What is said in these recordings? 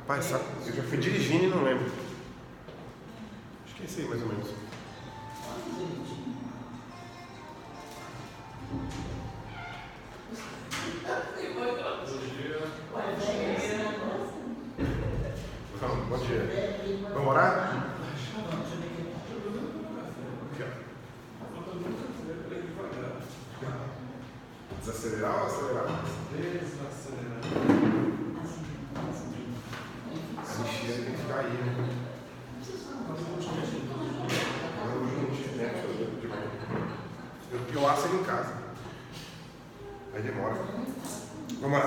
Rapaz, sabe, eu já fui dirigindo e não lembro. Acho que é isso aí, mais ou menos. Bom dia. Vamos orar? Desacelerar ou acelerar? Desacelerar. A lixeira tem que ficar aí, né? Eu acho ele em casa. Aí demora. Vamos lá.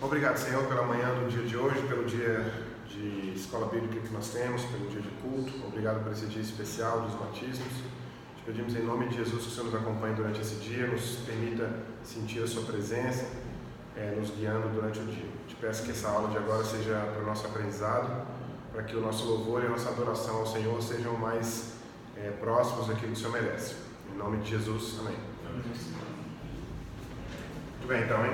Obrigado, Senhor, pela manhã do dia de hoje, pelo dia de escola bíblica que nós temos, pelo dia de culto. Obrigado por esse dia especial dos batismos. Te pedimos em nome de Jesus que o Senhor nos acompanhe durante esse dia, nos permita sentir a sua presença, nos guiando durante o dia. Te peço que essa aula de agora seja para o nosso aprendizado, para que o nosso louvor e a nossa adoração ao Senhor sejam mais próximos daquilo que o Senhor merece. Em nome de Jesus, amém. Muito bem, então, hein?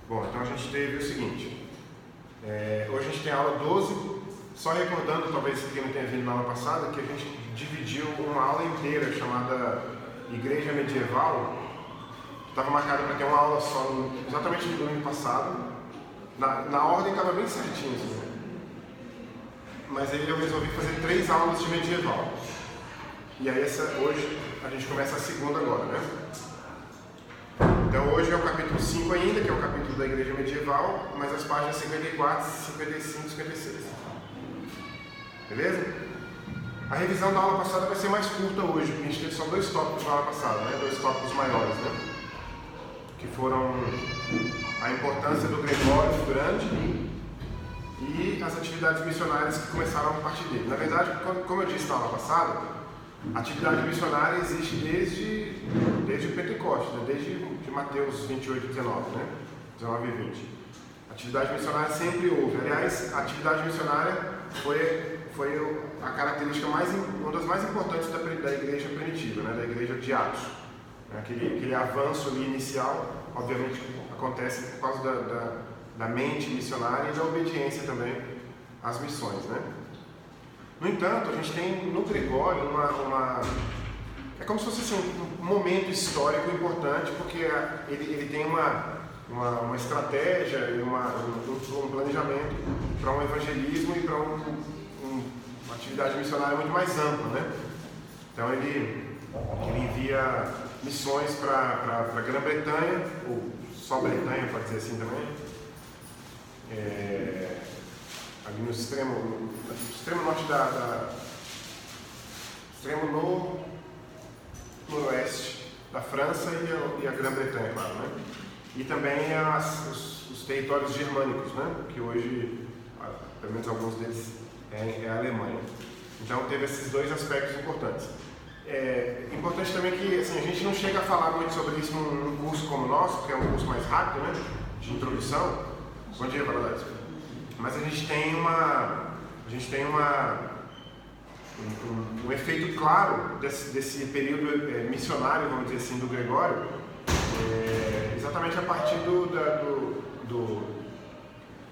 Bom, então a gente teve o seguinte. Hoje a gente tem a aula 12. Só recordando, talvez quem não tenha vindo na aula passada, que a gente dividiu uma aula inteira chamada Igreja Medieval, que estava marcada para ter uma aula só exatamente no domingo passado. Na ordem estava bem certinho, assim, né? Mas aí eu resolvi fazer 3 aulas de medieval. E aí hoje a gente começa a segunda agora, né? Então hoje é o capítulo 5 ainda, que é o capítulo da Igreja Medieval, mas as páginas 54, 55 e 56. Beleza? A revisão da aula passada vai ser mais curta hoje, porque a gente teve só 2 tópicos na aula passada, né? 2 tópicos maiores, né? Que foram a importância do Gregório Grande e as atividades missionárias que começaram a partir dele. Na verdade, como eu disse na aula passada, a atividade missionária existe desde o Pentecostes, né? Desde de Mateus 28 e 19, né? 19 e 20. A atividade missionária sempre houve. Aliás, a atividade missionária foi a característica uma das mais importantes da igreja primitiva, né? Da igreja de Atos. Aquele avanço ali inicial, obviamente, acontece por causa da mente missionária e da obediência também às missões, né? No entanto, a gente tem no Gregório é como se fosse assim, um momento histórico importante, porque ele tem uma estratégia e um planejamento para um evangelismo e para uma atividade missionária muito mais ampla, né? Então ele envia missões para a Grã-Bretanha, ou só Bretanha, pode dizer assim também, ali no extremo norte extremo noroeste da França e a Grã-Bretanha, claro, né? E também os territórios germânicos, né? Que hoje, pelo menos alguns deles, é a Alemanha. Então teve esses 2 aspectos importantes. Importante também que assim, a gente não chega a falar muito sobre isso num curso como o nosso, porque é um curso mais rápido, né? De introdução. Bom dia, Valadares. Mas a gente tem um efeito claro desse período missionário, vamos dizer assim, do Gregório, exatamente a partir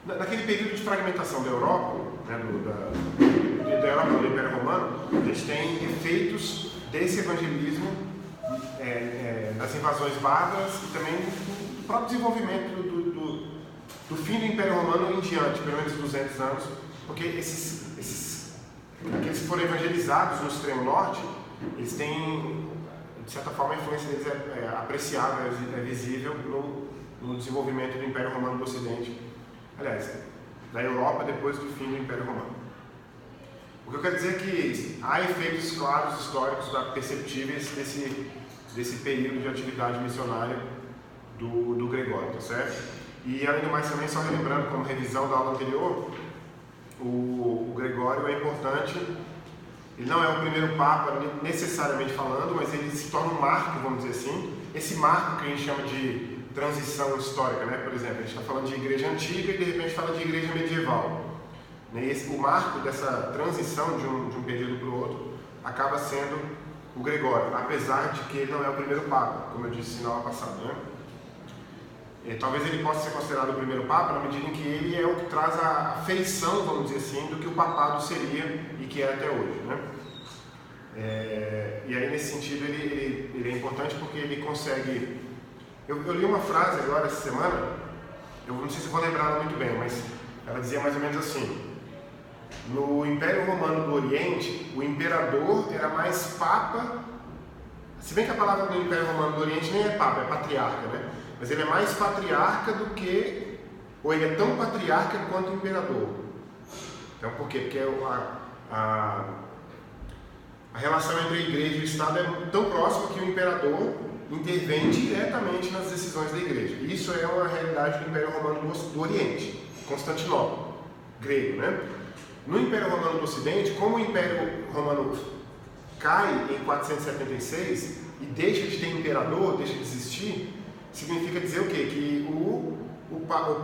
daquele período de fragmentação da Europa, né, da Europa do Império Romano. A gente tem efeitos desse evangelismo, das invasões bárbaras e também do próprio desenvolvimento do fim do Império Romano em diante, pelo menos 200 anos, porque aqueles que foram evangelizados no extremo norte, eles têm, de certa forma, a influência deles é apreciável, é visível no desenvolvimento do Império Romano do Ocidente, aliás, da Europa depois do fim do Império Romano. O que eu quero dizer é que há efeitos claros históricos perceptíveis desse período de atividade missionária do Gregório, tá certo? E além do mais também, só relembrando como revisão da aula anterior, o Gregório é importante, ele não é o primeiro Papa necessariamente falando, mas ele se torna um marco, vamos dizer assim, esse marco que a gente chama de transição histórica, né? Por exemplo, a gente está falando de igreja antiga e de repente fala de igreja medieval. O marco dessa transição de um período para o outro acaba sendo o Gregório, apesar de que ele não é o primeiro Papa, como eu disse na aula passada, né? talvez ele possa ser considerado o primeiro Papa na medida em que ele é o que traz a feição, vamos dizer assim, do que o papado seria e que é até hoje, né? E aí, nesse sentido, ele é importante porque ele consegue... Eu li uma frase agora essa semana, eu não sei se vou lembrar muito bem, mas ela dizia mais ou menos assim: no Império Romano do Oriente, o imperador era mais papa, se bem que a palavra do Império Romano do Oriente nem é papa, é patriarca, né? Mas ele é mais patriarca do que, ou ele é tão patriarca quanto imperador. Então, por quê? Porque a relação entre a igreja e o Estado é tão próxima que o imperador intervém diretamente nas decisões da igreja. Isso é uma realidade do Império Romano do Oriente, Constantinopla, grego, né? No Império Romano do Ocidente, como o Império Romano cai em 476 e deixa de ter imperador, deixa de existir, significa dizer o quê? Que o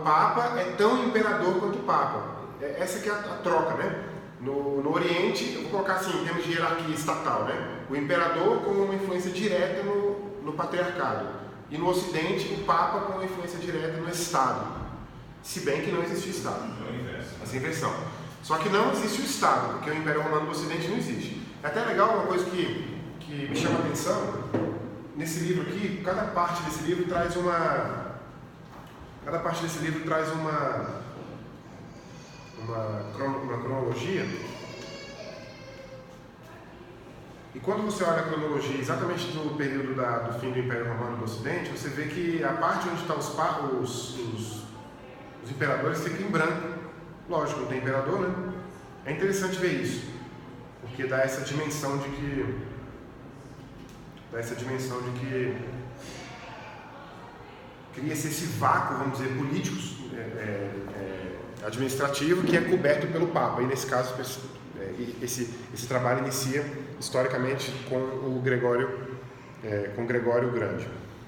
Papa é tão imperador quanto o Papa. Essa que é a troca, né? No Oriente, eu vou colocar assim, em termos de hierarquia estatal, né? O imperador com uma influência direta no patriarcado. E no Ocidente, o Papa com uma influência direta no Estado. Se bem que não existe o Estado. Essa inversão. Só que não existe o Estado, porque o Império Romano do Ocidente não existe. É até legal uma coisa que me chama a atenção, nesse livro aqui, cada parte desse livro traz uma cronologia. E quando você olha a cronologia exatamente do período do fim do Império Romano do Ocidente, você vê que a parte onde estão os imperadores fica em branco. Lógico, não tem imperador, né? É interessante ver isso, porque dá essa dimensão de que cria-se esse vácuo, vamos dizer, político, administrativo, que é coberto pelo Papa. E nesse caso, esse trabalho inicia historicamente com o Gregório Grande.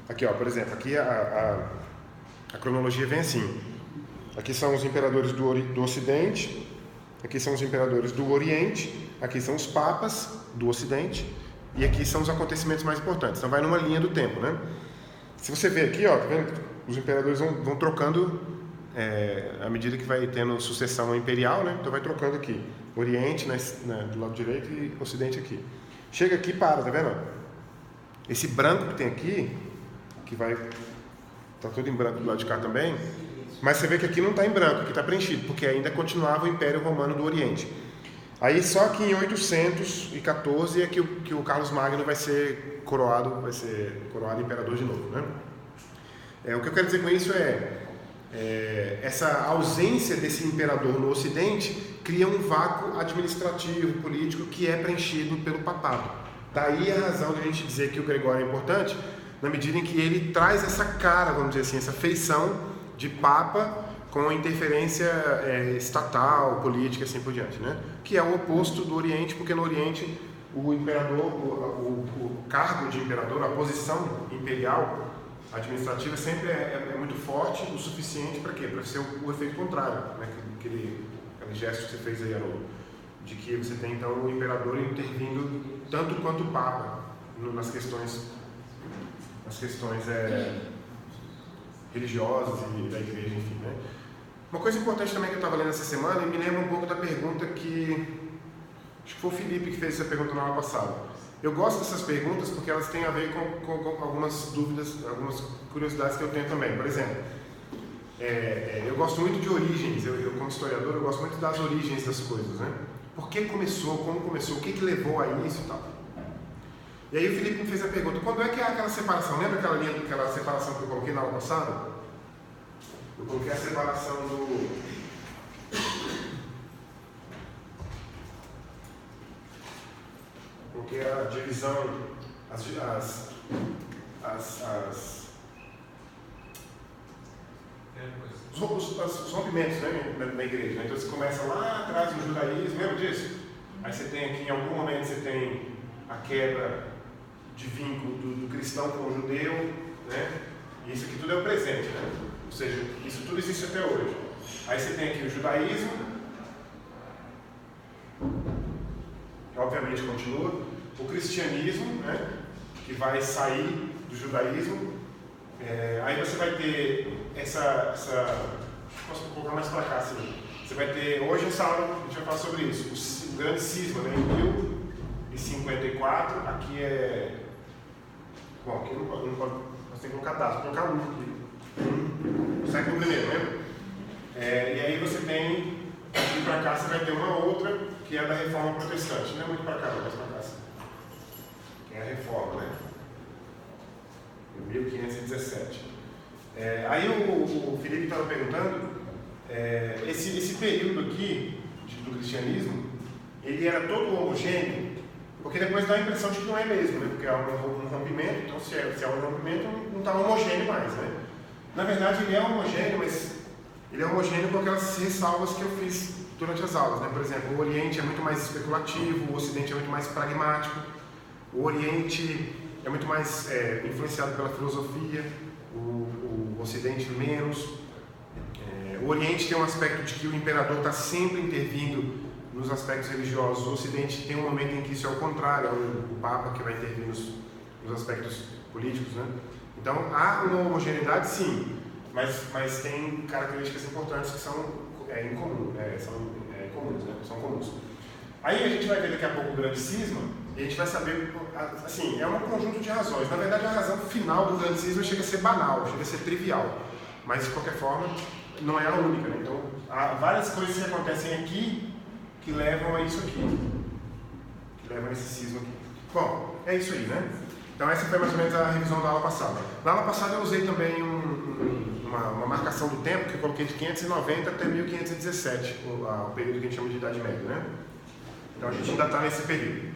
Aqui, ó, por exemplo, aqui a cronologia vem assim. Aqui são os imperadores do Ocidente, aqui são os imperadores do Oriente, aqui são os papas do Ocidente e aqui são os acontecimentos mais importantes. Então vai numa linha do tempo, né? Se você ver aqui, ó, tá vendo? Os imperadores vão trocando à medida que vai tendo sucessão imperial, né? Então vai trocando aqui, Oriente do lado direito e Ocidente aqui. Chega aqui e para, tá vendo? Esse branco que tem aqui, que vai... Tá tudo em branco do lado de cá também. Mas você vê que aqui não está em branco, aqui está preenchido, porque ainda continuava o Império Romano do Oriente. Aí só que em 814 é que o Carlos Magno vai ser coroado imperador de novo, né? O que eu quero dizer com isso essa ausência desse imperador no Ocidente cria um vácuo administrativo, político, que é preenchido pelo papado. Daí a razão de a gente dizer que o Gregório é importante, na medida em que ele traz essa cara, vamos dizer assim, essa feição de Papa com interferência estatal, política, assim por diante, né? Que é o oposto do Oriente, porque no Oriente o imperador, o cargo de imperador, a posição imperial administrativa sempre é muito forte o suficiente para quê? Para ser o efeito contrário, né? Aquele gesto que você fez aí, Haroldo, de que você tem então o imperador intervindo tanto quanto o Papa nas questões religiosas e da igreja, enfim, né? Uma coisa importante também que eu estava lendo essa semana, e me lembra um pouco da pergunta acho que foi o Felipe que fez essa pergunta na aula passada. Eu gosto dessas perguntas porque elas têm a ver com algumas dúvidas, algumas curiosidades que eu tenho também. Por exemplo, eu gosto muito de origens, eu como historiador, eu gosto muito das origens das coisas, né? Por que começou, como começou, o que levou a isso e tal. E aí o Felipe me fez a pergunta, quando é que é aquela separação? Lembra aquela separação que eu coloquei na aula passada? Eu coloquei a separação coloquei a divisão, os rompimentos, né, na igreja. Né? Então você começa lá atrás no judaísmo, lembra disso? Aí você tem aqui, em algum momento você tem a quebra de vínculo do cristão com o judeu, né? E isso aqui tudo é o presente, né? Ou seja, isso tudo existe até hoje. Aí você tem aqui o judaísmo, que obviamente continua, o cristianismo, né? Que vai sair do judaísmo, Aí você vai ter essa posso colocar mais para cá, assim. Você vai ter, hoje essa aula a gente vai falar sobre isso, o grande cisma, né, em 1054, aqui é, bom, aqui não pode, nós temos que colocar datas, vou colocar aqui, século I, né? E aí você tem, aqui para cá você vai ter uma outra, que é da Reforma Protestante, não é muito para cá, mas para cá, assim. Que é a Reforma, né? Em 1517. Aí o Felipe estava perguntando, esse período aqui do cristianismo, ele era todo homogêneo, porque depois dá a impressão de que não é mesmo, né? Porque há um rompimento, então se há um rompimento não está homogêneo mais, né? Na verdade ele é homogêneo, mas ele é homogêneo com aquelas ressalvas que eu fiz durante as aulas, né? Por exemplo, o Oriente é muito mais especulativo, o Ocidente é muito mais pragmático, o Oriente é muito mais influenciado pela filosofia, o Ocidente menos. O Oriente tem um aspecto de que o imperador está sempre intervindo nos aspectos religiosos. O Ocidente tem um momento em que isso é o contrário, é o Papa que vai intervir nos aspectos políticos, né? Então há uma homogeneidade, sim, mas tem características importantes que são incomuns, são comuns. Aí a gente vai ver daqui a pouco o grande cisma e a gente vai saber, assim, é um conjunto de razões. Na verdade, a razão final do grande cisma chega a ser banal, chega a ser trivial, mas de qualquer forma não é a única, né? Então há várias coisas que acontecem aqui que levam a isso aqui, que levam a esse cisma aqui. Bom, é isso aí, né? Então essa foi mais ou menos a revisão da aula passada. Na aula passada eu usei também uma marcação do tempo que eu coloquei de 590 até 1517, o período que a gente chama de Idade Média, né? Então a gente ainda está nesse período,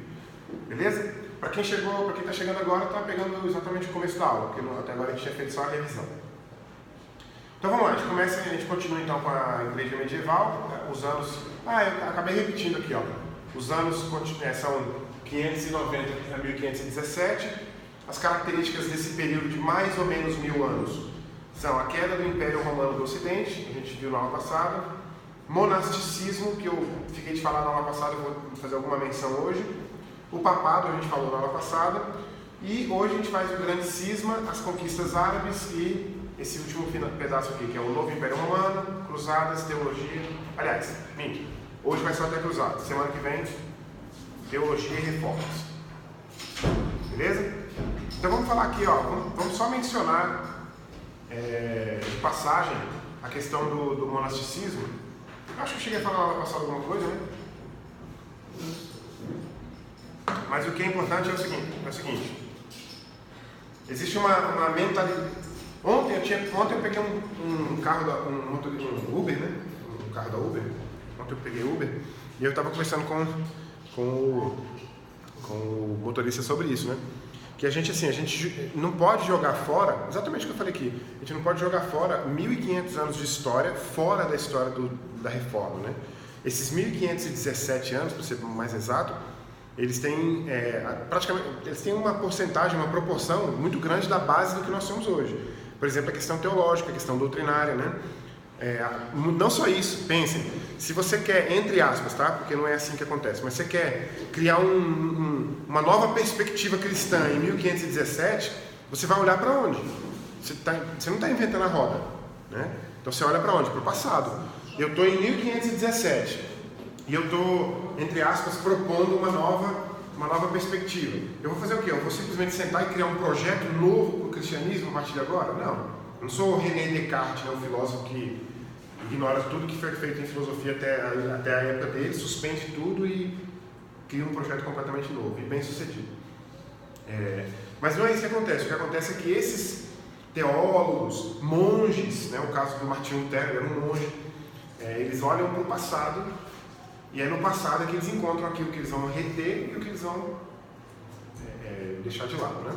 beleza? Para quem está chegando agora, está pegando exatamente o começo da aula, porque até agora a gente tinha feito só a revisão. Então vamos lá, a gente continua então com a Igreja Medieval, os anos, eu acabei repetindo aqui, ó, os anos são 590 a 1517, as características desse período de mais ou menos 1000 anos são a queda do Império Romano do Ocidente, a gente viu na aula passada, monasticismo, que eu fiquei de falar na aula passada, eu vou fazer alguma menção hoje, o papado, a gente falou na aula passada, e hoje a gente faz o grande cisma, as conquistas árabes e esse último pedaço aqui, que é o novo Império Romano, cruzadas, teologia, aliás, hoje vai só até cruzadas, semana que vem, teologia e reformas, beleza? Então vamos falar aqui, ó, vamos só mencionar de passagem a questão do monasticismo. Eu acho que eu cheguei a falar na aula passada alguma coisa, né? Mas o que é importante é o seguinte, existe uma mentalidade. Ontem eu peguei um carro, um Uber, né? Um carro da Uber. Ontem eu peguei Uber e eu estava conversando com o motorista sobre isso, né? Que a gente não pode jogar fora, exatamente o que eu falei aqui, a gente não pode jogar fora 1500 anos de história, fora da história da reforma, né? Esses 1517 anos, para ser mais exato, eles têm uma porcentagem, uma proporção muito grande da base do que nós somos hoje. Por exemplo, a questão teológica, a questão doutrinária, né? Não só isso, pensem, se você quer, entre aspas, tá? Porque não é assim que acontece, mas você quer criar uma nova perspectiva cristã em 1517, você vai olhar para onde? Você não está inventando a roda, né? Então você olha para onde? Para o passado. Eu estou em 1517 e eu estou, entre aspas, propondo uma nova perspectiva. Eu vou fazer o quê? Eu vou simplesmente sentar e criar um projeto novo para o cristianismo a partir de agora? Não. Eu não sou o René Descartes, né, um filósofo que ignora tudo que foi feito em filosofia até a época dele, suspende tudo e cria um projeto completamente novo e bem sucedido. Mas não é isso que acontece. O que acontece é que esses teólogos, monges, né, o caso do Martinho Lutero, era um monge, eles olham para o passado e é no passado que eles encontram aquilo que eles vão reter e o que eles vão deixar de lado, né?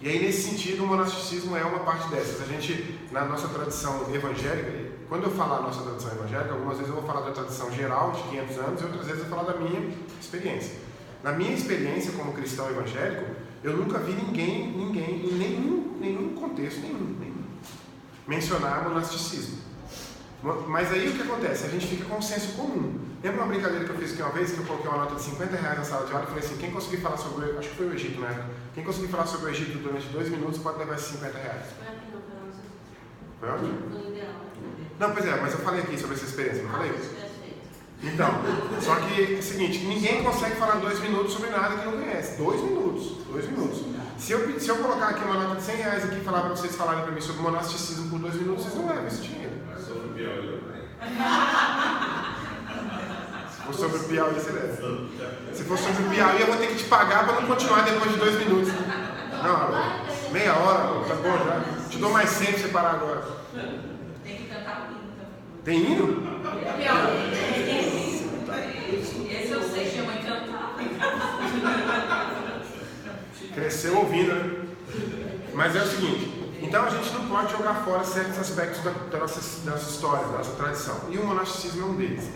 E aí, nesse sentido, o monasticismo é uma parte dessas. A gente, na nossa tradição evangélica, quando eu falar nossa tradição evangélica, algumas vezes eu vou falar da tradição geral de 500 anos e outras vezes eu vou falar da minha experiência. Na minha experiência como cristão evangélico, eu nunca vi ninguém em nenhum contexto, nenhum, mencionar monasticismo. Mas aí o que acontece? A gente fica com um senso comum. Lembra uma brincadeira que eu fiz aqui uma vez, que eu coloquei uma nota de R$50 na sala de aula e falei assim, quem conseguir falar sobre, acho que foi o Egito, né? Quem conseguir falar sobre o Egito durante 2 minutos pode levar esses R$50. Foi ótimo? Não, pois é, mas eu falei aqui sobre essa experiência, não falei? Então, só que é o seguinte, ninguém consegue falar 2 minutos sobre nada que não conhece. 2 minutos. Se eu colocar aqui uma nota de R$100 aqui e falar para vocês falarem para mim sobre monasticismo por 2 minutos, vocês não levam esse dinheiro. Se for sobre o Piauí, você leva. Se for sobre o Piauí, eu vou ter que te pagar para não continuar depois de 2 minutos. Não, meia hora, tá bom já. Te dou mais 100 para você parar agora. Tem que cantar o hino também. Tem hino? Esse eu sei, minha mãe cantava. Cresceu ouvindo, né? Mas é o seguinte, então a gente não pode jogar fora certos aspectos da nossa história, da nossa tradição. E o monasticismo é um deles.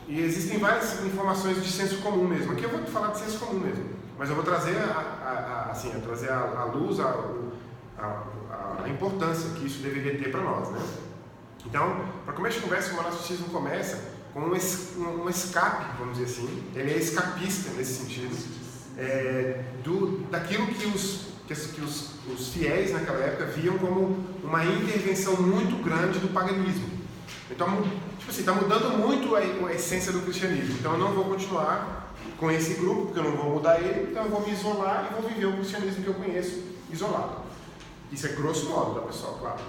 E existem várias informações de senso comum mesmo. Aqui eu vou falar de senso comum mesmo, mas eu vou trazer trazer à luz a importância que isso deveria ter para nós, né? Então, para começar a conversa, o monasticismo começa com um escape, vamos dizer assim. Ele é escapista nesse sentido, daquilo que os fiéis naquela época viam como uma intervenção muito grande do paganismo. Então, tipo assim, está mudando muito a essência do cristianismo. Então eu não vou continuar com esse grupo, porque eu não vou mudar ele, então eu vou me isolar e vou viver o cristianismo que eu conheço isolado. Isso é grosso modo, tá, pessoal? Claro.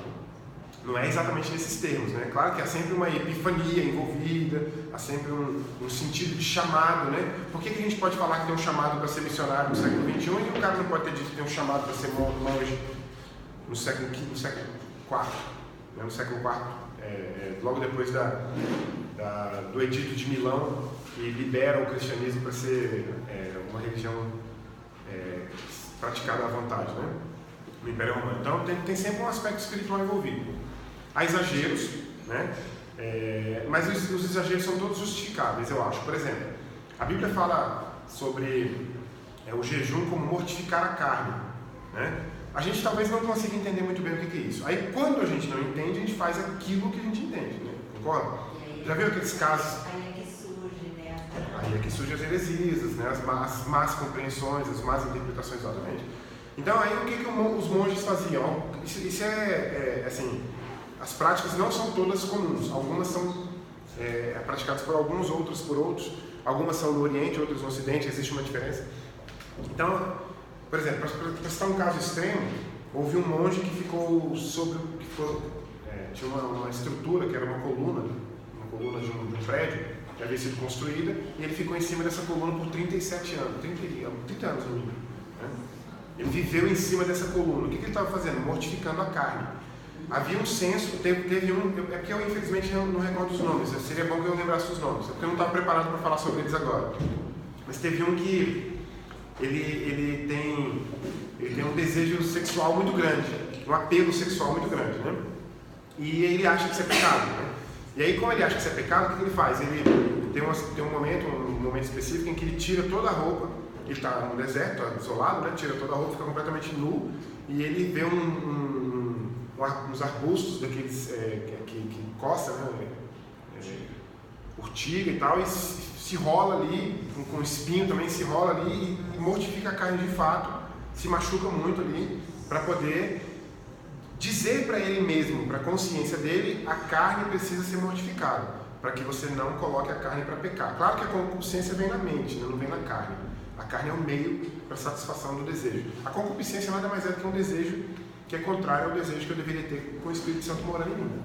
Não é exatamente nesses termos, né? Claro que há sempre uma epifania envolvida, há sempre um sentido de chamado, né? Por que a gente pode falar que tem um chamado para ser missionário no século XXI e o cara não pode ter dito que tem um chamado para ser monge no século IV, né? No século IV? Logo depois do Edito de Milão, que libera o cristianismo para ser uma religião praticada à vontade, né? No Império Romano. Então tem sempre um aspecto espiritual envolvido. Há exageros, né? Mas os exageros são todos justificáveis, eu acho. Por exemplo, a Bíblia fala sobre o jejum como mortificar a carne, né? A gente talvez não consiga entender muito bem o que é isso. Aí quando a gente não entende, a gente faz aquilo que a gente entende, né? Concorda? Já viu aqueles casos? Aí é que surge, né? Aí é que surgem as heresias, né? As más compreensões, as más interpretações, exatamente. Então aí o que os monges faziam? Isso assim, as práticas não são todas comuns. Algumas são praticadas por alguns, outras por outros. Algumas são no Oriente, outras no Ocidente. Existe uma diferença. Então, por exemplo, para citar um caso extremo, houve um monge que ficou tinha uma estrutura que era uma coluna de um prédio que havia sido construída, e ele ficou em cima dessa coluna por 37 anos, 30 anos no mínimo, né? Ele viveu em cima dessa coluna. O que ele estava fazendo? Mortificando a carne. Havia um censo, teve um, é porque eu infelizmente não recordo os nomes, seria bom que eu lembrasse os nomes, porque eu não estava preparado para falar sobre eles agora. Mas teve um que ele tem um desejo sexual muito grande, um apelo sexual muito grande, né? E ele acha que isso é pecado, né? E aí, como ele acha que isso é pecado, o que ele faz? Ele tem um momento específico em que ele tira toda a roupa, ele está no deserto, tá isolado, né? Tira toda a roupa, fica completamente nu, e ele vê uns arbustos daqueles que coça, né? Urtiga e tal, e se rola ali, com espinho também se rola ali e mortifica a carne de fato, se machuca muito ali, para poder dizer para ele mesmo, para a consciência dele, a carne precisa ser mortificada, para que você não coloque a carne para pecar. Claro que a concupiscência vem na mente, não vem na carne. A carne é um meio para a satisfação do desejo. A concupiscência nada mais é do que um desejo que é contrário ao desejo que eu deveria ter com o Espírito Santo morando em mim.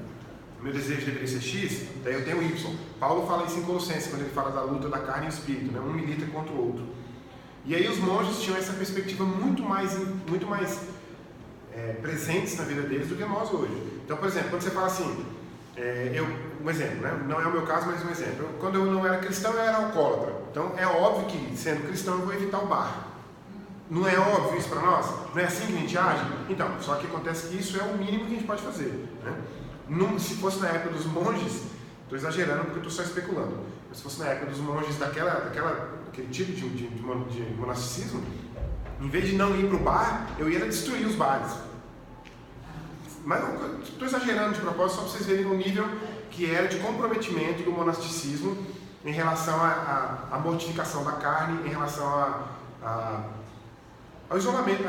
O meu desejo deveria ser X, daí eu tenho Y. Paulo fala isso em Colossenses, quando ele fala da luta da carne e do espírito, né? Um milita contra o outro. E aí os monges tinham essa perspectiva muito mais presentes na vida deles do que nós hoje. Então, por exemplo, quando você fala assim, um exemplo, né? Não é o meu caso, mas um exemplo. Quando eu não era cristão, eu era alcoólatra. Então, é óbvio que, sendo cristão, eu vou evitar o bar. Não é óbvio isso para nós? Não é assim que a gente age? Então, só que acontece que isso é o mínimo que a gente pode fazer, né? Se fosse na época dos monges, estou exagerando porque estou só especulando, mas se fosse na época dos monges daquele tipo de monasticismo, em vez de não ir para o bar, eu ia destruir os bares. Mas estou exagerando de propósito só para vocês verem o nível que era de comprometimento do monasticismo em relação à mortificação da carne, em relação ao isolamento.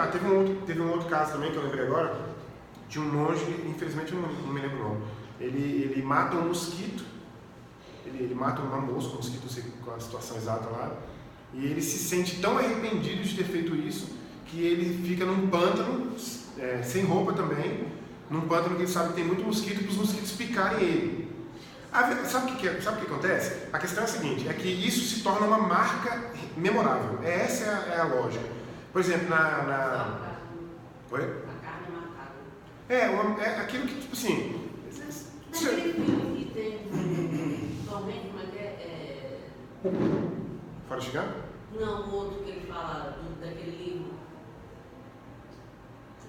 Teve um outro caso também que eu lembrei agora, de um monge, infelizmente eu não me lembro o nome. Ele mata um mosquito, ele mata uma mosca, um mosquito, não sei qual é a situação exata lá, e ele se sente tão arrependido de ter feito isso que ele fica num pântano, sem roupa também, num pântano que ele sabe que tem muito mosquito, para os mosquitos picarem ele. Sabe o que acontece? A questão é a seguinte, é que isso se torna uma marca memorável. Essa é a lógica. Por exemplo, Oi? A carne marcada. É aquilo que, tipo assim... Daquele filme que tem atualmente, como é que é? Forrest Gump? Não, o outro que ele fala daquele livro.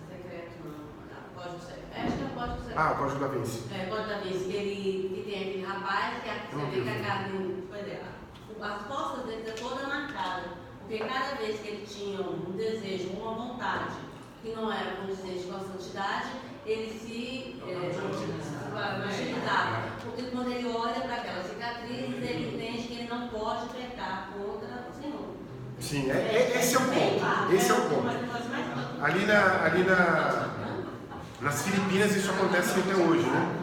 Secreto, não. Código Secreto. Acho que é o Código Secreto. O Código da Vinci. É, Código da Vinci. Que tem aquele rapaz que você vê que a carne. As costas dele é toda marcada. Porque cada vez que ele tinha um desejo, uma vontade, que não era condizente com a santidade, ele se martirizava. Porque quando ele olha para aquelas cicatrizes, ele entende que ele não pode pecar contra o Senhor. Sim, esse é o ponto. Esse é o ponto. Ali nas Filipinas isso acontece até hoje, né?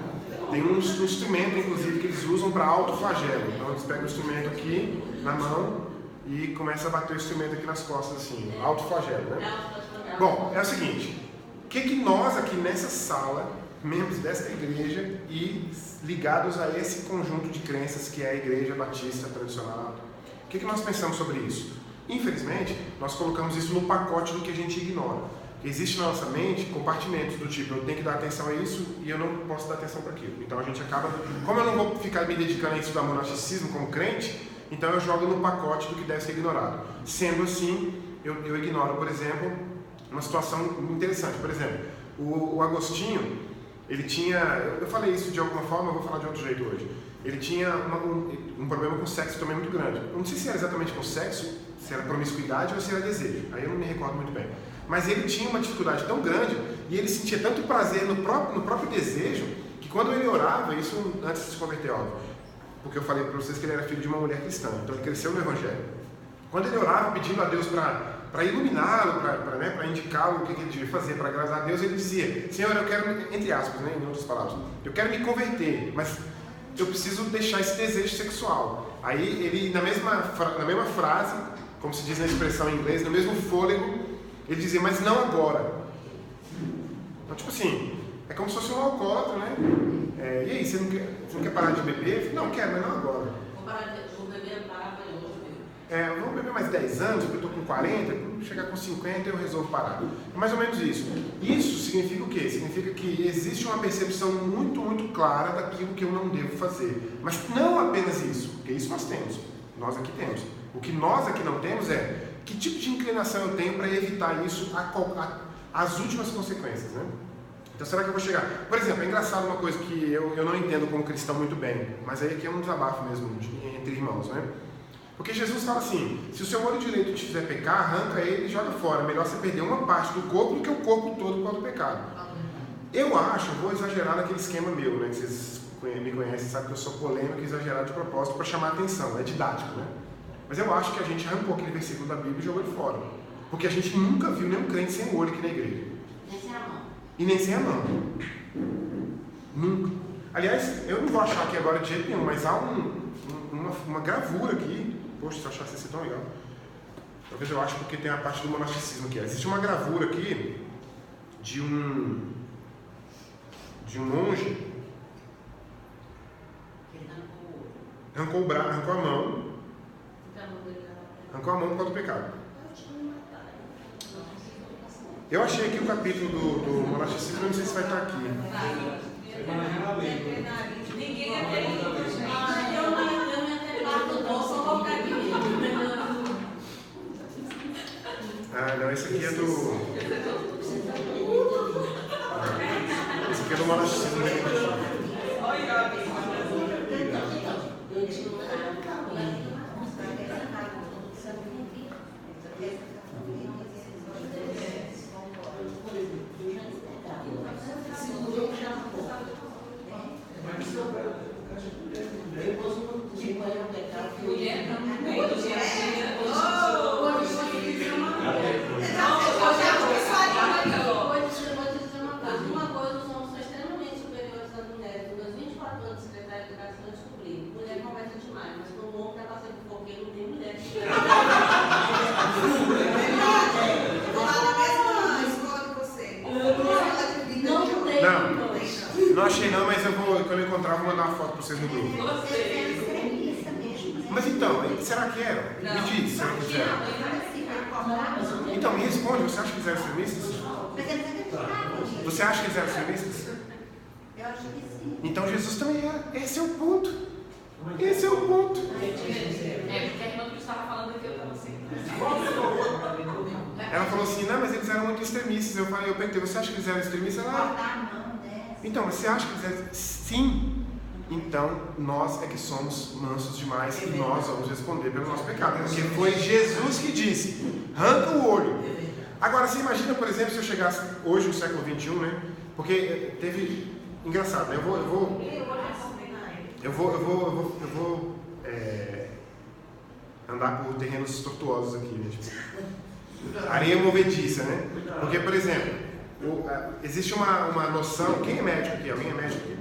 Tem um instrumento, inclusive, que eles usam para autoflagelo. Então eles pegam o instrumento aqui na mão e começam a bater o instrumento aqui nas costas, assim, autoflagelo, né? Bom, é o seguinte, o que nós aqui nessa sala, membros desta igreja e ligados a esse conjunto de crenças que é a igreja batista tradicional, o que nós pensamos sobre isso? Infelizmente, nós colocamos isso no pacote do que a gente ignora. Existe na nossa mente compartimentos do tipo, eu tenho que dar atenção a isso e eu não posso dar atenção para aquilo. Então a gente acaba, como eu não vou ficar me dedicando a estudar monasticismo como crente, então eu jogo no pacote do que deve ser ignorado. Sendo assim, eu ignoro, por exemplo, uma situação interessante. Por exemplo, o Agostinho, ele tinha, eu falei isso de alguma forma, eu vou falar de outro jeito hoje. Ele tinha um problema com sexo também muito grande. Eu não sei se era exatamente com sexo, se era promiscuidade ou se era desejo. Aí eu não me recordo muito bem. Mas ele tinha uma dificuldade tão grande e ele sentia tanto prazer no próprio desejo que quando ele orava, isso antes de se converter, óbvio, porque eu falei para vocês que ele era filho de uma mulher cristã, então ele cresceu no Evangelho. Quando ele orava pedindo a Deus para iluminá-lo, para indicá-lo o que ele devia fazer, para agradar a Deus, ele dizia, Senhor, eu quero, entre aspas, né, em outras palavras, eu quero me converter, mas eu preciso deixar esse desejo sexual. Aí ele, na mesma frase, como se diz na expressão em inglês, no mesmo fôlego, ele dizia, mas não agora. Então, tipo assim, é como se fosse um alcoólatra, né? E aí, você não quer parar de beber? Não quero, mas não agora. Vou parar de beber, parar hoje. Eu vou beber mais 10 anos, porque eu estou com 40, quando chegar com 50 eu resolvo parar. É mais ou menos isso. Isso significa o quê? Significa que existe uma percepção muito, muito clara daquilo que eu não devo fazer. Mas não apenas isso, porque isso nós temos. Nós aqui temos. O que nós aqui não temos é que tipo de inclinação eu tenho para evitar isso as últimas consequências, né? Então será que eu vou chegar? Por exemplo, é engraçado uma coisa que eu não entendo como cristão muito bem, mas aí aqui é um desabafo mesmo entre irmãos, né? Porque Jesus fala assim, se o seu olho direito te fizer pecar, arranca ele e joga fora. Melhor você perder uma parte do corpo do que o corpo todo por causa do pecado. Eu vou exagerar naquele esquema meu, né? Que vocês me conhecem, sabem que eu sou polêmico e exagerado de propósito para chamar a atenção, é didático, né? Mas eu acho que a gente arrancou aquele versículo da Bíblia e jogou ele fora. Porque a gente nunca viu nenhum crente sem olho aqui na igreja. Nem sem a mão. E nem sem a mão. Nunca. Aliás, eu não vou achar aqui agora de jeito nenhum, mas há uma gravura aqui. Poxa, se eu achasse isso tão legal. Talvez eu ache porque tem a parte do monasticismo aqui. Existe uma gravura aqui de um monge. Arrancou a mão. Arrancou a mão por causa do pecado. Eu achei aqui o capítulo do monasticismo, não sei se vai estar aqui. Ninguém ia ter ido. Eu não ia ter parte do bolso, eu vou ficar aqui mesmo. Não, esse aqui é do... Esse aqui é do monasticismo. Segundo Não achei não, mas quando eu encontrar, vou mandar uma foto para vocês no grupo. Mas então, será que eram? Me diz, se não quiser. Então, me responde, você acha que eles eram extremistas? Você acha que eles eram extremistas? Eu acho que sim. Então Jesus também era. Esse é o ponto. Esse é o ponto. Porque a irmã que estava falando aqui, eu estava assim. Ela falou assim, não, mas eles eram muito extremistas. Eu perguntei, você acha que eles eram extremistas? Então, você acha que eles eram? Sim. Então, nós é que somos mansos demais e nós vamos responder pelo nosso pecado. Porque foi Jesus que disse, arranca o olho. Agora, você imagina, por exemplo, se eu chegasse hoje no século XXI, né? Porque teve... Engraçado, né? Eu vou andar por terrenos tortuosos aqui, né? Tipo, areia movediça, né? Porque, por exemplo, existe uma noção... Quem é médico aqui? Alguém é médico aqui?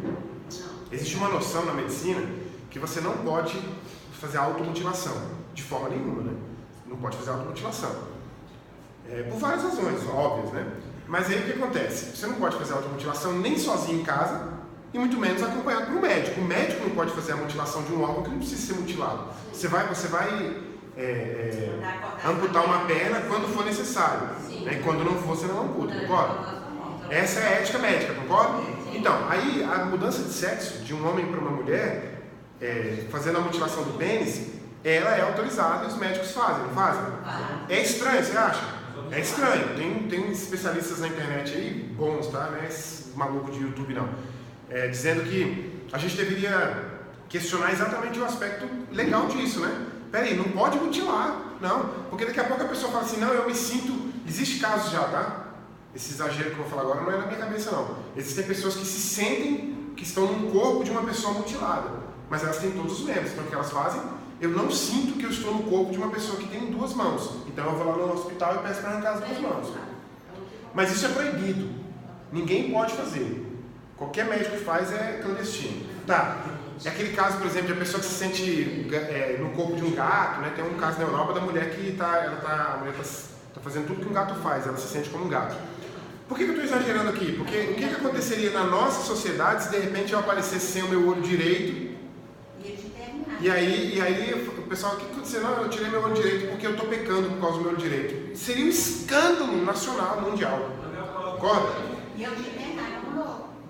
Existe uma noção na medicina que você não pode fazer automutilação, de forma nenhuma, né? Não pode fazer automutilação. Por várias razões, óbvias, né? Mas aí o que acontece? Você não pode fazer automutilação nem sozinho em casa, e muito menos acompanhado por um médico. O médico não pode fazer a mutilação de um órgão que não precisa ser mutilado. Você vai amputar uma perna quando for necessário, né? E quando não for, você não amputa, concorda? Essa é a ética médica, concorda? Então, aí a mudança de sexo de um homem para uma mulher, fazendo a mutilação do pênis, ela é autorizada e os médicos fazem, não fazem? É estranho, você acha? É estranho. Tem especialistas na internet aí, bons, tá? Não é esse maluco de YouTube, não. Dizendo que a gente deveria questionar exatamente o aspecto legal disso, né? Peraí, não pode mutilar, não. Porque daqui a pouco a pessoa fala assim, não, eu me sinto... Existe casos já, tá? Esse exagero que eu vou falar agora não é na minha cabeça, não. Existem pessoas que se sentem que estão no corpo de uma pessoa mutilada, mas elas têm todos os membros. Então o que elas fazem? Eu não sinto que eu estou no corpo de uma pessoa que tem duas mãos. Então eu vou lá no hospital e peço para arrancar as duas mãos. Mas isso é proibido. Ninguém pode fazer. Qualquer médico que faz é clandestino. Tá. É aquele caso, por exemplo, de a pessoa que se sente no corpo de um gato, né? Tem um caso na Europa da mulher que a mulher tá fazendo tudo que um gato faz, ela se sente como um gato. Por que eu estou exagerando aqui? Porque o que aconteceria na nossa sociedade se de repente eu aparecesse sem o meu olho direito? E aí o pessoal, o que aconteceu? Não, eu tirei meu olho direito porque eu estou pecando por causa do meu olho direito. Seria um escândalo nacional, mundial. Concorda? E eu te pergunto.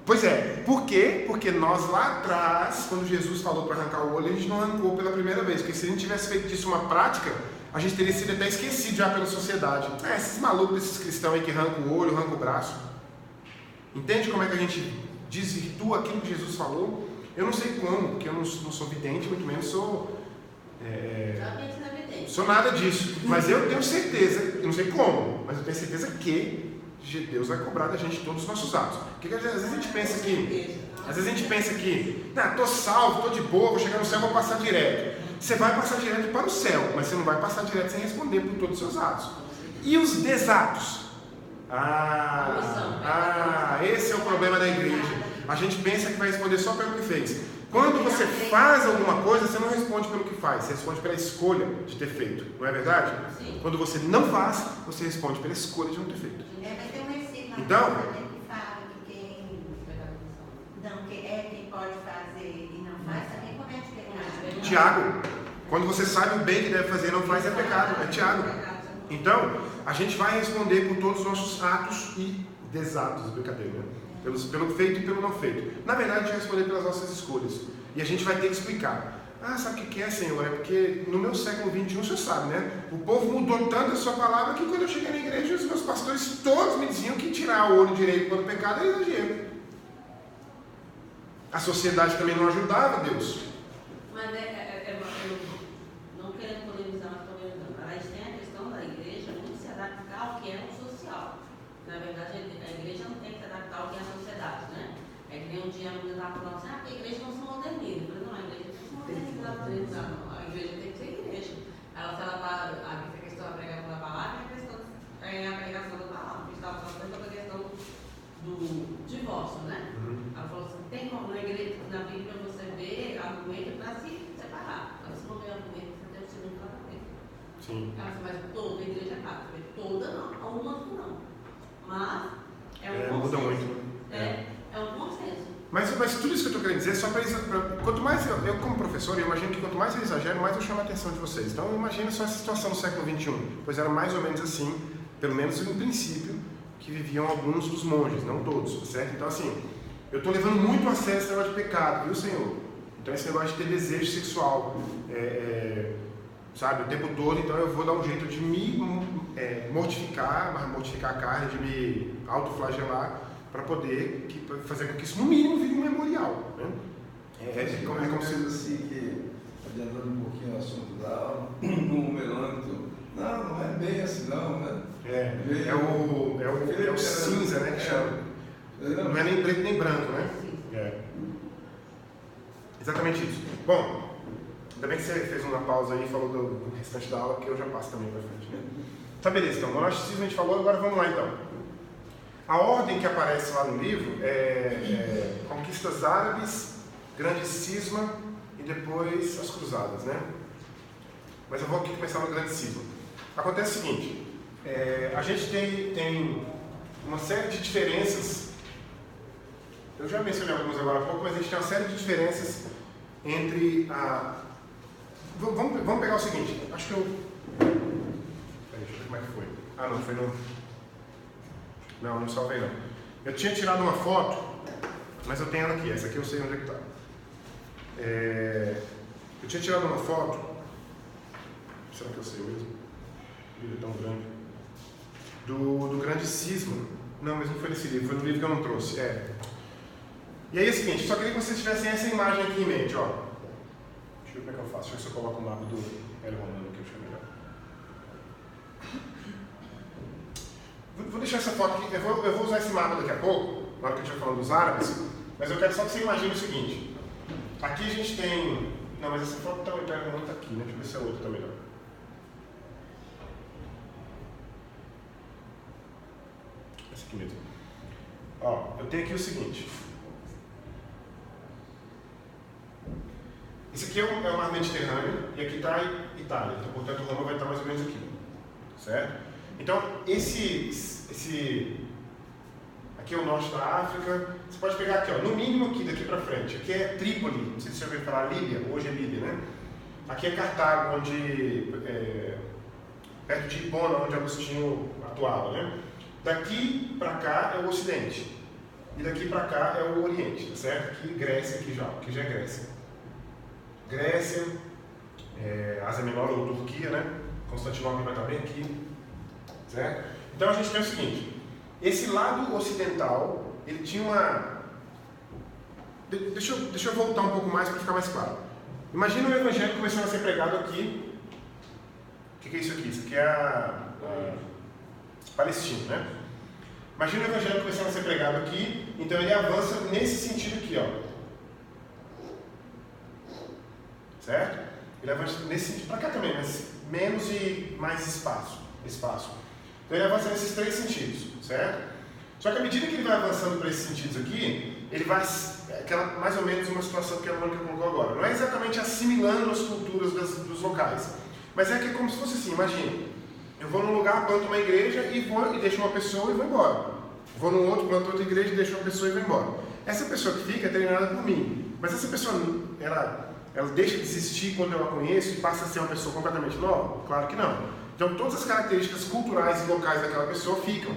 Pois é. Por quê? Porque nós lá atrás, quando Jesus falou para arrancar o olho, a gente não arrancou pela primeira vez. Porque se a gente tivesse feito disso uma prática, a gente teria sido até esquecido já pela sociedade. Esses malucos desses cristãos aí que arrancam o olho, arrancam o braço. Entende como é que a gente desvirtua aquilo que Jesus falou? Eu não sei como, porque eu não sou vidente, muito menos sou nada disso. Mas eu tenho certeza, eu não sei como, mas eu tenho certeza que Deus vai cobrar da gente todos os nossos atos. Porque às vezes a gente pensa que, estou salvo, estou de boa, vou chegar no céu, vou passar direto. Você vai passar direto para o céu, mas você não vai passar direto sem responder por todos os seus atos. E os desatos? Esse é o problema da igreja. A gente pensa que vai responder só pelo que fez. Quando você faz alguma coisa, você não responde pelo que faz, você responde pela escolha de ter feito. Não é verdade? Sim. Quando você não faz, você responde pela escolha de não ter feito. Mas tem um versículo então, que fala que quem pode fazer e não faz, também comete pecado. Tiago, quando você sabe o bem que deve fazer e não faz, é pecado. É Tiago. Então, a gente vai responder por todos os nossos atos e desatos, brincadeira, né? Pelo feito e pelo não feito. Na verdade, a gente vai responder pelas nossas escolhas. E a gente vai ter que explicar. Sabe o que é, Senhor? É porque no meu século XXI, você sabe, né? O povo mudou tanto a sua palavra que quando eu cheguei na igreja, os meus pastores todos me diziam que tirar o olho direito quando o pecado é exagero. A sociedade também não ajudava Deus. Mas não querendo polemizar, mas polemizando. Mas tem a questão da igreja não se adaptar ao que é o social. Na verdade, a igreja não tem que se adaptar ao que é a sociedade, né? É que nem um dia a menina estava falando assim, porque a igreja não se moderniza. Eu falei, não, a igreja não se moderniza, não. A igreja tem que ser igreja. A questão da pregação da palavra é a questão a pregação da palavra. A gente estava falando sobre a questão do divórcio, né? Ela falou assim, tem como na igreja, na Bíblia você vê argumento para se separar. Mas se não vê argumento, você tem o segundo casamento. Sim. Ela falou, mas toda a igreja é católica. Toda não, algumas não. Mas é um consenso. Muda muito. É um consenso. Mas Mas tudo isso que eu estou querendo dizer é só para quanto mais eu como professor, eu imagino que quanto mais eu exagero, mais eu chamo a atenção de vocês. Então, imagina só essa situação no século XXI, pois era mais ou menos assim, pelo menos em princípio, que viviam alguns dos monges, não todos, certo? Então, assim, eu estou levando muito a sério esse negócio de pecado, viu, Senhor? Então, esse negócio de ter desejo sexual, sabe, o tempo todo, então eu vou dar um jeito de me mortificar a carne, de me autoflagelar, para poder fazer com que isso, no mínimo, vire um memorial, né? É como se assim, que, adiantando um pouquinho o assunto da aula, no melômetro, não é bem assim não, né? É o cinza, né, que chama. Não é nem preto nem branco, né? Exatamente isso. Bom, ainda bem que você fez uma pausa aí e falou do restante da aula, que eu já passo também para frente, né? Tá, beleza, então, monasticismo a gente falou, agora vamos lá então. A ordem que aparece lá no livro é conquistas árabes, grande cisma e depois as cruzadas, né? Mas eu vou aqui começar no grande cisma. Acontece o seguinte, a gente tem uma série de diferenças, eu já mencionei algumas agora há pouco, mas a gente tem uma série de diferenças entre a... Vamos pegar o seguinte, acho que eu... Peraí, deixa eu ver como é que foi. Ah, não, foi no... Não salvei não. Eu tinha tirado uma foto, mas eu tenho ela aqui, essa aqui eu sei onde é que está. Eu tinha tirado uma foto, será que eu sei mesmo? O livro é tão grande. Do grande cisma. Não, mas não foi nesse livro, foi no livro que eu não trouxe. E aí é o seguinte, só queria que vocês tivessem essa imagem aqui em mente, ó. Deixa eu ver como é que eu faço, deixa eu ver se eu coloco o mapa do Hélio Romano aqui, deixa eu ver. Vou deixar essa foto aqui, eu vou usar esse mapa daqui a pouco, na hora que a gente vai falando dos árabes, mas eu quero só que você imagine o seguinte. Aqui a gente tem... Não, mas essa foto também está aqui, né? Deixa eu ver se a outra está melhor. Essa aqui mesmo. Ó, eu tenho aqui o seguinte. Esse aqui é o mar Mediterrâneo e aqui está a Itália. Então, portanto, Roma vai estar mais ou menos aqui. Certo? Então, aqui é o norte da África. Você pode pegar aqui, ó, no mínimo aqui, daqui para frente. Aqui é Trípoli, não sei se você já ouviu falar, Líbia, hoje é Líbia, né? Aqui é Cartago, perto de Hipona, onde Agostinho atuava, né? Daqui para cá é o Ocidente. E daqui para cá é o Oriente, certo? Aqui Grécia, aqui já é Grécia. Grécia, Ásia Menor ou Turquia, né? Constantinopla vai estar bem aqui. Certo? Então a gente tem o seguinte, esse lado ocidental, ele tinha uma... Deixa eu voltar um pouco mais para ficar mais claro. Imagina o evangelho começando a ser pregado aqui. O que é isso aqui? Isso aqui é a Palestina, né? Imagina o evangelho começando a ser pregado aqui, então ele avança nesse sentido aqui, ó. Certo? Ele avança nesse sentido, para cá também, mas menos e mais espaço. Então ele avança nesses três sentidos, certo? Só que à medida que ele vai avançando para esses sentidos aqui, ele vai, mais ou menos uma situação que a Mônica colocou agora, não é exatamente assimilando as culturas dos locais, mas é que é como se fosse assim, imagina, eu vou num lugar, planto uma igreja e deixo uma pessoa e vou embora. Vou num outro, planto outra igreja e deixo uma pessoa e vou embora. Essa pessoa que fica é treinada por mim, mas essa pessoa, ela deixa de existir quando eu a conheço e passa a ser uma pessoa completamente nova? Claro que não. Então, todas as características culturais e locais daquela pessoa ficam.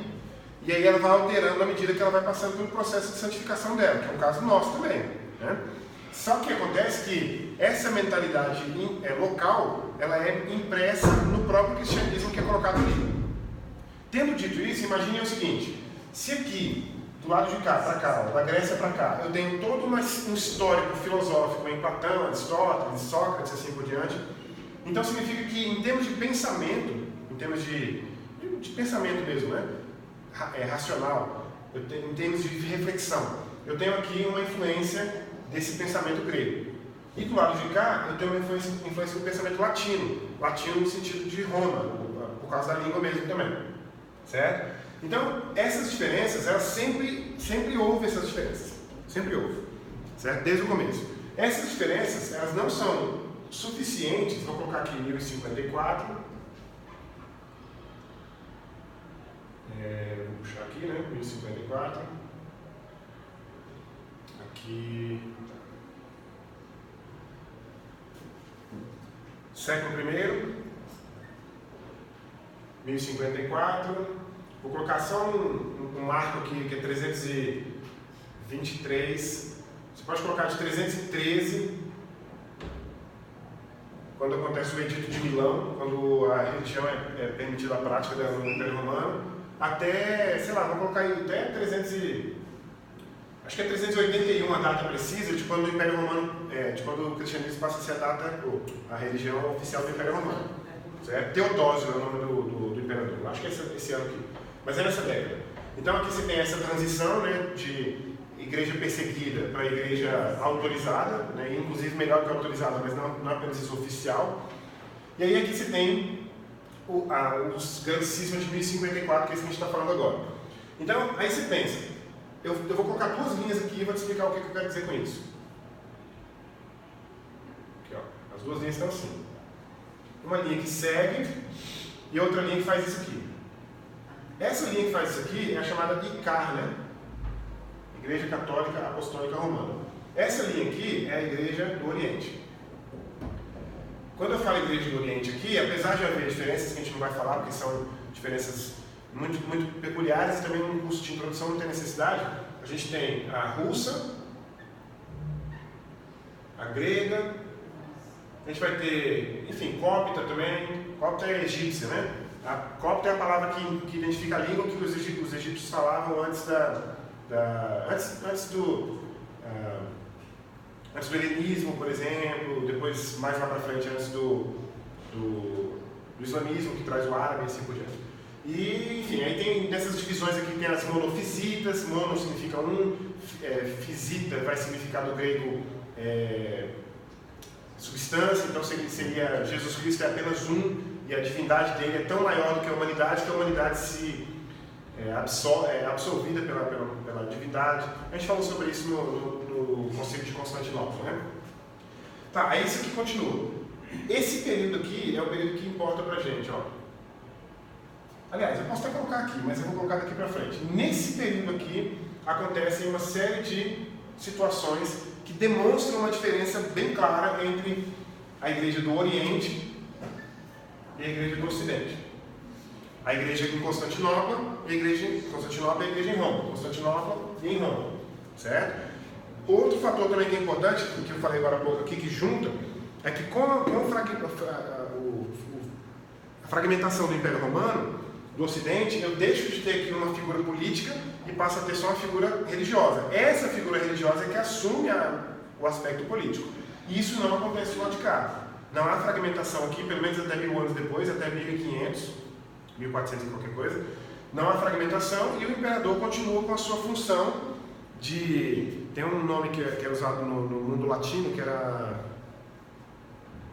E aí ela vai alterando à medida que ela vai passando pelo processo de santificação dela, que é o caso nosso também, né? Só que acontece que essa mentalidade local, ela é impressa no próprio cristianismo que é colocado ali. Tendo dito isso, imagine o seguinte, se aqui, do lado de cá para cá, da Grécia para cá, eu tenho todo um histórico filosófico em Platão, Aristóteles, Sócrates, assim por diante, então significa que em termos de pensamento, em termos de pensamento mesmo, né? Racional, em termos de reflexão, eu tenho aqui uma influência desse pensamento grego. E do lado de cá, eu tenho uma influência do pensamento latino no sentido de Roma, por causa da língua mesmo também. Certo? Então, essas diferenças, elas sempre houve essas diferenças. Sempre houve. Certo? Desde o começo. Essas diferenças, elas não são suficientes, vou colocar aqui 1054. Vou puxar aqui, né? 1054. que século I, 1054, vou colocar só um marco aqui que é 323, você pode colocar de 313, quando acontece o Edito de Milão, quando a religião é permitida a prática no Império Romano, até, sei lá, vamos colocar aí até 381 a data precisa de quando o Império Romano, de quando o cristianismo passa a ser a religião oficial do Império Romano. Certo? Teodósio é o nome do imperador, acho que é esse ano aqui, mas é nessa década. Então aqui você tem essa transição, né, de igreja perseguida para igreja autorizada, né, inclusive melhor que autorizada, mas não apenas isso oficial. E aí aqui você tem os grandes cismas de 1054, que é isso que a gente está falando agora. Então, aí você pensa, eu vou colocar duas linhas aqui e vou te explicar o que eu quero dizer com isso. Aqui, ó, as duas linhas estão assim. Uma linha que segue e outra linha que faz isso aqui. Essa linha que faz isso aqui é a chamada ICAR, né? Igreja Católica Apostólica Romana. Essa linha aqui é a Igreja do Oriente. Quando eu falo Igreja do Oriente aqui, apesar de haver diferenças que a gente não vai falar, porque são diferenças muito, muito peculiares e também no curso de introdução não tem necessidade, a gente tem a russa, a grega, a gente vai ter, enfim, cópita também. Cópita é egípcia, né? A cópita é a palavra que identifica a língua que os egípcios falavam antes do helenismo, por exemplo, depois mais lá para frente antes do islamismo, que traz o árabe e assim por diante. E, enfim, aí tem nessas divisões aqui tem as monofisitas, mono significa fisita vai significar do grego substância, então seria Jesus Cristo é apenas um e a divindade dele é tão maior do que a humanidade é absorvida pela divindade. A gente falou sobre isso no Concílio de Constantinopla, né? Tá, aí isso aqui continua. Esse período aqui é o período que importa pra gente, ó. Aliás, eu posso até colocar aqui, mas eu vou colocar daqui pra frente. Nesse período aqui acontecem uma série de situações que demonstram uma diferença bem clara entre a Igreja do Oriente e a Igreja do Ocidente. A igreja em Constantinopla e a igreja em Roma. Constantinopla e em Roma. Certo? Outro fator também que é importante, que eu falei agora há pouco aqui, que junta, é que com a fragmentação do Império Romano, do Ocidente, eu deixo de ter aqui uma figura política e passo a ter só uma figura religiosa. Essa figura religiosa é que assume o aspecto político. E isso não acontece do lado de cá. Não há fragmentação aqui, pelo menos até 1000 anos depois, até 1500, 1400 e qualquer coisa. Não há fragmentação e o imperador continua com a sua função de... Tem um nome que é usado no mundo latino, que era...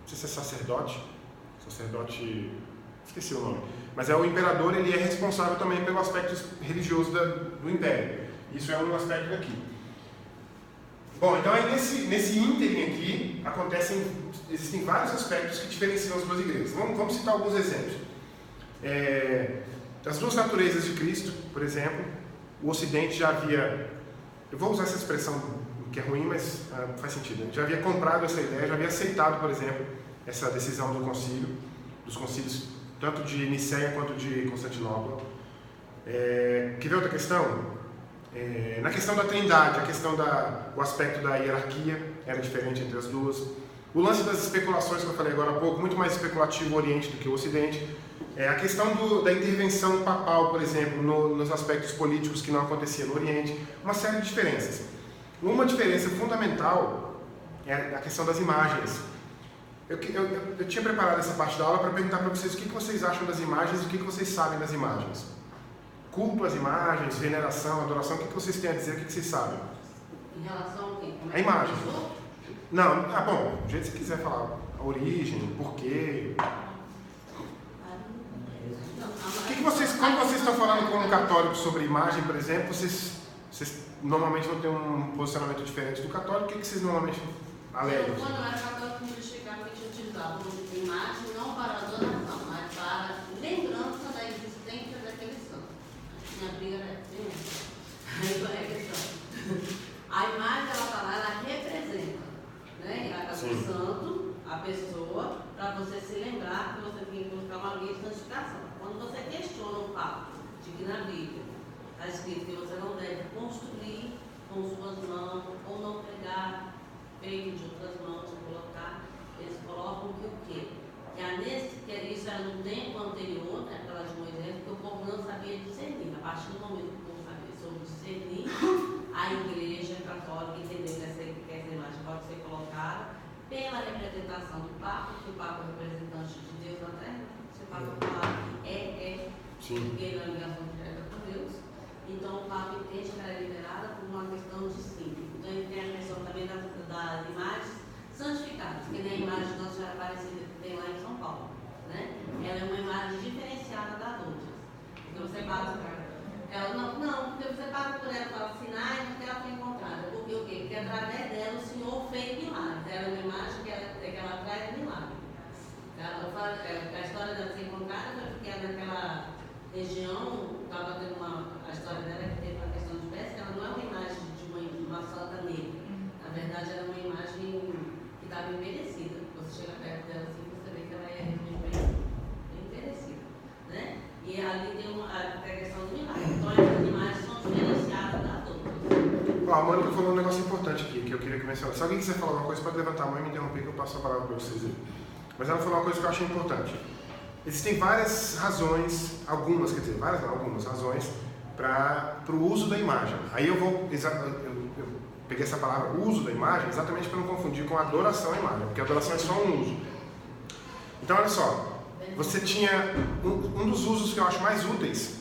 Não sei se é sacerdote. Esqueci o nome. Mas o imperador, ele é responsável também pelo aspecto religioso do império. Isso é um aspecto daqui. Bom, então aí nesse ínterim aqui, existem vários aspectos que diferenciam as duas igrejas. Vamos citar alguns exemplos. Das duas naturezas de Cristo, por exemplo, o Ocidente já havia... Eu vou usar essa expressão que é ruim, mas faz sentido. Já havia comprado essa ideia, já havia aceitado, por exemplo, essa decisão dos concílios, tanto de Niceia quanto de Constantinopla. Quer ver outra questão? Na questão da trindade, o aspecto da hierarquia era diferente entre as duas. O lance das especulações que eu falei agora há pouco, muito mais especulativo o Oriente do que o Ocidente. A questão da intervenção papal, por exemplo, nos aspectos políticos que não acontecia no Oriente. Uma série de diferenças. Uma diferença fundamental é a questão das imagens. Eu tinha preparado essa parte da aula para perguntar para vocês o que vocês acham das imagens e o que vocês sabem das imagens. Culto às imagens, veneração, adoração, o que vocês têm a dizer, o que vocês sabem? Em relação ao quê? A imagem. Não, bom, do jeito que você quiser falar. A origem, o porquê. Quando vocês estão falando com um católico sobre imagem, por exemplo, vocês normalmente vão ter um posicionamento diferente do católico. O que vocês normalmente alegam? Quando eu era católico, me justificava que a gente utilizava imagem não para adoração, mas para lembrança da existência daquele santo. Minha briga era assim. Aí qual é a questão? A imagem, ela está de santificação. Quando você questiona o fato de que na Bíblia está escrito que você não deve construir com suas mãos ou não pegar feito de outras mãos e colocar, eles colocam que o quê? Que isso era no tempo anterior, né, aquela de Moisés, porque o povo não sabia discernir. A partir do momento que o povo sabia sobre discernir, a igreja católica entendeu que essa imagem pode ser colocada pela representação do Papa, que o Papa é o representante de Deus na Terra. Se o Papa falar porque ele é uma ligação direta com Deus, então o Papa entende que ela é liberada por uma questão de símbolo. Então ele tem a questão também das imagens santificadas, que nem a imagem de Nossa Senhora Aparecida que tem lá em São Paulo, né? Ela é uma imagem diferenciada das outras. Porque você passa ela porque você passa por ela e fala sinais porque ela foi encontrada. Porque o quê? Porque através dela o Senhor fez milagres. Ela é uma imagem que ela traz milagre. A história dela ser encontrada foi porque naquela região estava tendo a história dela que teve uma questão de pesca, ela não é uma imagem de uma santa negra. Na verdade, ela é uma imagem que estava envelhecida. Você chega perto dela assim, você vê que ela é bem envelhecida, né? E ali tem a questão do milagre. Então, essas imagens são diferenciadas das outras. A Mônica falou um negócio importante aqui, que eu queria que mencionasse. Se alguém quiser falar alguma coisa, pode levantar a mão e me interromper, que eu passo a palavra para vocês aí. Mas ela falou uma coisa que eu achei importante. Existem várias razões, algumas razões para o uso da imagem. Aí eu peguei essa palavra, uso da imagem, exatamente para não confundir com adoração à imagem, porque a adoração é só um uso. Então, olha só, você tinha um dos usos que eu acho mais úteis,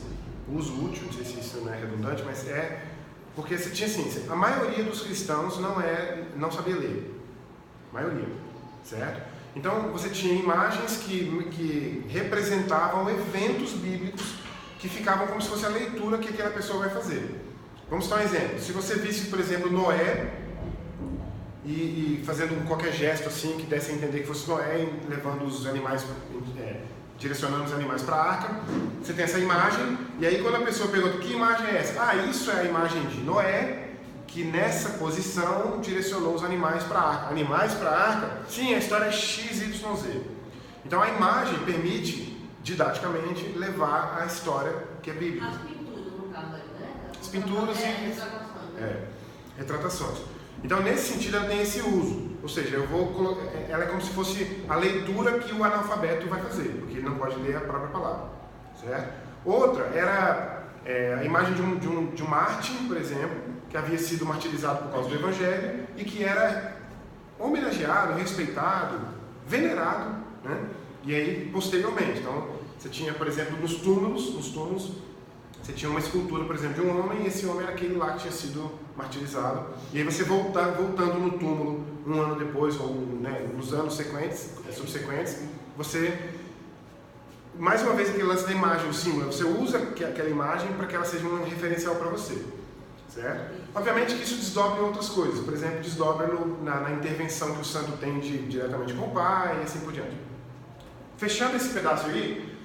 uso útil, não sei se isso não é redundante, mas é porque você tinha assim, a maioria dos cristãos não sabia ler. Maioria, certo? Então, você tinha imagens que representavam eventos bíblicos que ficavam como se fosse a leitura que aquela pessoa vai fazer. Vamos dar um exemplo. Se você visse, por exemplo, Noé e fazendo qualquer gesto assim que desse a entender que fosse Noé levando os animais, direcionando os animais para a arca, você tem essa imagem, e aí quando a pessoa pergunta que imagem é essa? Ah, isso é a imagem de Noé, que nessa posição direcionou os animais para a arca. Animais para a arca? Sim, a história é XYZ. Então a imagem permite, didaticamente, levar a história que é bíblica. As pinturas, no caso aí, né? As pinturas e retratações. Então, nesse sentido, ela tem esse uso. Ou seja, ela é como se fosse a leitura que o analfabeto vai fazer, porque ele não pode ler a própria palavra. Certo? Outra era a imagem de um mártir, por exemplo, que havia sido martirizado por causa do Evangelho e que era homenageado, respeitado, venerado, né? E aí, posteriormente, então, você tinha, por exemplo, nos túmulos, você tinha uma escultura, por exemplo, de um homem, e esse homem era aquele lá que tinha sido martirizado. E aí você voltando no túmulo um ano depois, ou nos anos subsequentes, você, mais uma vez, aquele lance da imagem, o símbolo, você usa aquela imagem para que ela seja um referencial para você. Certo? Obviamente que isso desdobra em outras coisas, por exemplo, desdobra na intervenção que o santo tem diretamente com o Pai e assim por diante. Fechando esse pedaço aí,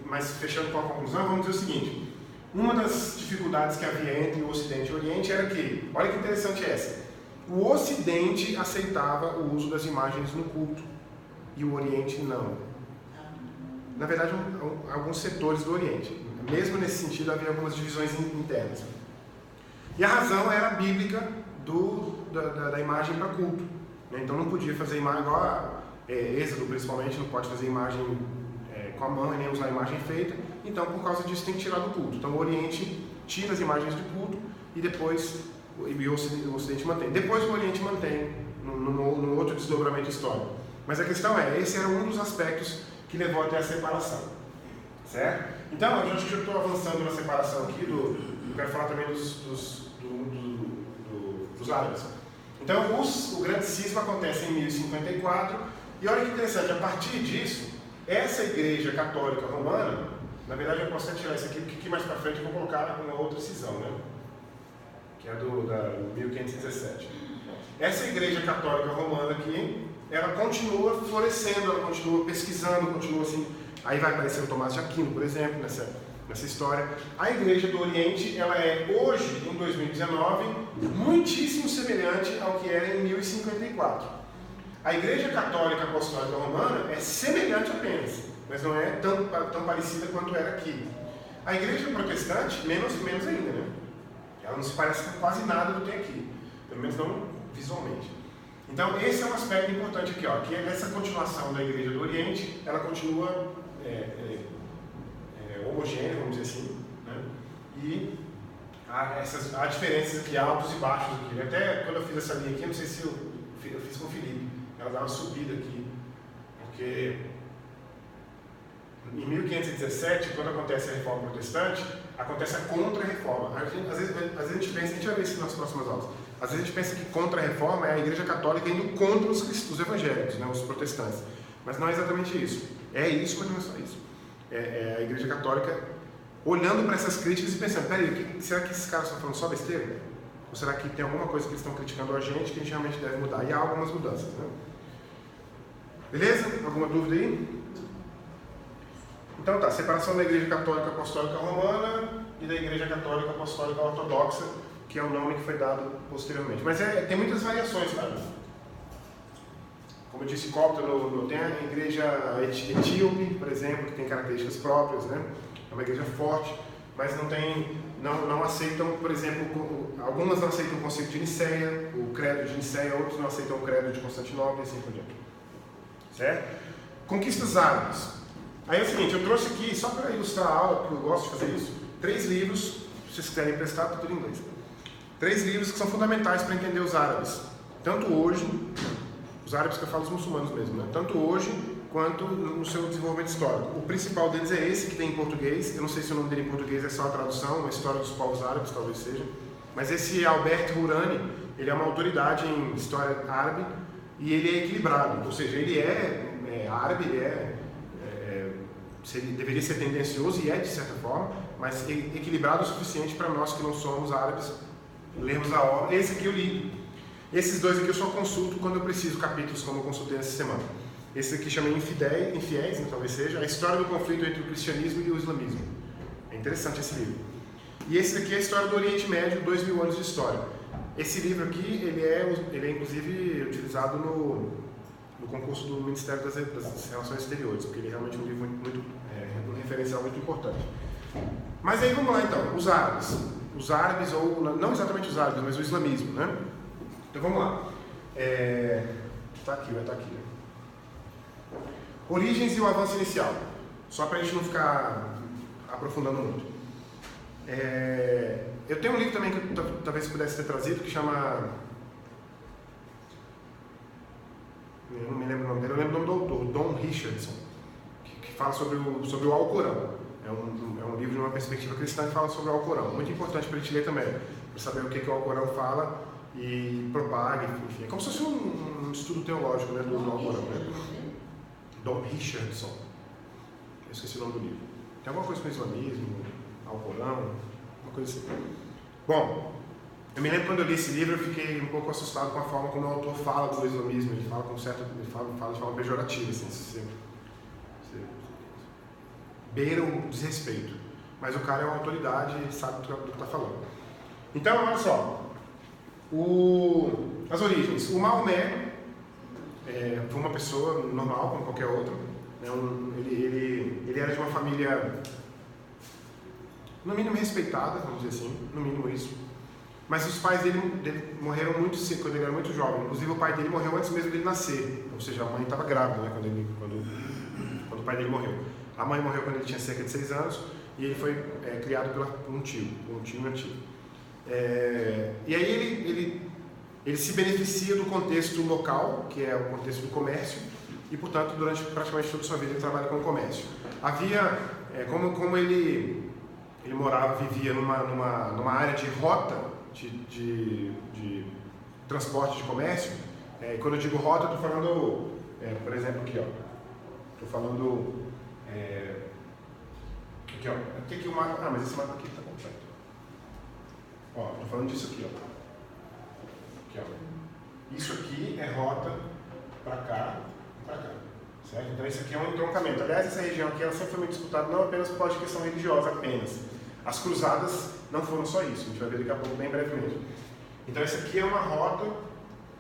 mas fechando com a conclusão, vamos dizer o seguinte: uma das dificuldades que havia entre o Ocidente e o Oriente era que, olha que interessante essa, o Ocidente aceitava o uso das imagens no culto e o Oriente não. Na verdade, alguns setores do Oriente. Mesmo nesse sentido, havia algumas divisões internas. E a razão era a bíblica da imagem para culto. Então não podia fazer imagem igual Êxodo, principalmente, não pode fazer imagem com a mão e nem usar a imagem feita. Então, por causa disso, tem que tirar do culto. Então o Oriente tira as imagens de culto e depois o Ocidente mantém. Depois o Oriente mantém no outro desdobramento histórico. Mas a questão esse era um dos aspectos que levou até a separação. Certo? Então, eu acho que eu estou avançando na separação aqui eu quero falar também dos árabes. Então, o grande cisma acontece em 1054, e olha que interessante, a partir disso, essa igreja católica romana, na verdade eu posso até tirar isso aqui, porque aqui mais para frente eu vou colocar uma outra cisão, né? Que é da 1517. Essa igreja católica romana aqui, ela continua florescendo, ela continua pesquisando, continua assim. Aí vai aparecer o Tomás de Aquino, por exemplo, nessa história. A Igreja do Oriente, ela é hoje, em 2019, muitíssimo semelhante ao que era em 1054. A Igreja Católica Apostólica Romana é semelhante apenas. mas não é tão parecida quanto era aqui. A igreja protestante, menos ainda, né? Ela não se parece com quase nada do que tem aqui, pelo menos não visualmente. Então, esse é um aspecto importante aqui, ó, que é essa continuação da igreja do Oriente, ela continua homogênea, vamos dizer assim, né? E há diferenças aqui, altos e baixos aqui. Até quando eu fiz essa linha aqui, não sei se eu fiz com o Felipe, ela dá uma subida aqui, porque em 1517, quando acontece a Reforma Protestante, acontece a Contra-Reforma. Às vezes a gente pensa, a gente vai ver isso nas próximas aulas, às vezes a gente pensa que Contra-Reforma é a Igreja Católica indo contra os evangélicos, né, os protestantes. Mas não é exatamente isso. É isso, mas não é só isso. É a Igreja Católica olhando para essas críticas e pensando, peraí, será que esses caras estão falando só besteira? Ou será que tem alguma coisa que eles estão criticando a gente que a gente realmente deve mudar? E há algumas mudanças, né? Beleza? Alguma dúvida aí? Então tá, separação da Igreja Católica Apostólica Romana e da Igreja Católica Apostólica Ortodoxa, que é o nome que foi dado posteriormente. Mas tem muitas variações, cara. Como eu disse, copta tem a Igreja Etíope, por exemplo, que tem características próprias, né? É uma igreja forte, mas não aceitam, por exemplo, algumas não aceitam o conceito de Nicéia, o credo de Nicéia, outros não aceitam o credo de Constantinopla e assim por diante. Certo? Conquistas árabes. Aí é o seguinte, eu trouxe aqui, só para ilustrar a aula, porque eu gosto de fazer isso, 3 livros, se vocês quiserem emprestar, está tudo em inglês. 3 livros que são fundamentais para entender os árabes. Tanto hoje, os árabes que eu falo os muçulmanos mesmo, né? Tanto hoje quanto no seu desenvolvimento histórico. O principal deles é esse que tem em português, eu não sei se o nome dele em português é só a tradução, uma história dos povos árabes, talvez seja. Mas esse Albert Hourani, ele é uma autoridade em história árabe e ele é equilibrado, ou seja, ele é árabe, ele deveria ser tendencioso e é de certa forma, mas equilibrado o suficiente para nós que não somos árabes lermos a obra. Esse aqui eu li. Esses 2 aqui eu só consulto quando eu preciso, capítulos como eu consultei essa semana. Esse aqui chama Infiéis, né, talvez seja, a história do conflito entre o cristianismo e o islamismo. É interessante esse livro. E esse aqui é a história do Oriente Médio, 2000 anos de história. Esse livro aqui, ele é inclusive utilizado no concurso do Ministério das Relações Exteriores, porque ele é realmente um livro um referencial muito importante. Mas aí vamos lá então, os árabes. Os árabes, ou não exatamente os árabes, mas o islamismo, né? Então vamos lá. Está aqui, vai estar aqui. Né? Origens e o avanço inicial. Só para a gente não ficar aprofundando muito. Eu tenho um livro também que talvez pudesse ter trazido, que chama... Eu não me lembro o nome dele, eu lembro o nome do autor, Don Richardson, que fala sobre o Alcorão. É um livro de uma perspectiva cristã que fala sobre o Alcorão. Muito importante para a gente ler também, para saber o que o Alcorão fala e propaga, enfim. É como se fosse um estudo teológico, né, do Alcorão. Né? Don Richardson. Eu esqueci o nome do livro. Tem alguma coisa com o islamismo, Alcorão, uma coisa assim. Bom, eu me lembro quando eu li esse livro, eu fiquei um pouco assustado com a forma como o autor fala do islamismo. Ele fala de forma pejorativa, assim, beira o desrespeito. Mas o cara é uma autoridade e sabe do que está falando. Então, olha só. As origens. O Maomé foi uma pessoa normal, como qualquer outra. Ele era de uma família, no mínimo, respeitada, vamos dizer assim. No mínimo isso. Mas os pais dele morreram muito cedo, quando ele era muito jovem. Inclusive, o pai dele morreu antes mesmo dele nascer. Ou seja, a mãe estava grávida, né, quando o pai dele morreu. A mãe morreu quando ele tinha cerca de 6 anos e ele foi criado por um tio antigo. E aí ele se beneficia do contexto local, que é o contexto do comércio, e, portanto, durante praticamente toda a sua vida ele trabalha com o comércio. Havia, como ele vivia numa área de rota de transporte de comércio, quando eu digo rota, eu estou falando, por exemplo, aqui, ó. Estou falando... aqui, ó. Aqui o mapa. Mas esse mapa aqui está completo. Ó, estou falando disso aqui, ó. Aqui, ó. Isso aqui é rota para cá e para cá. Certo? Então isso aqui é um entroncamento. Aliás, essa região aqui ela sempre foi muito disputada, não apenas por causa de questão religiosa apenas. As cruzadas não foram só isso. A gente vai ver daqui a pouco, bem brevemente. Então essa aqui é uma rota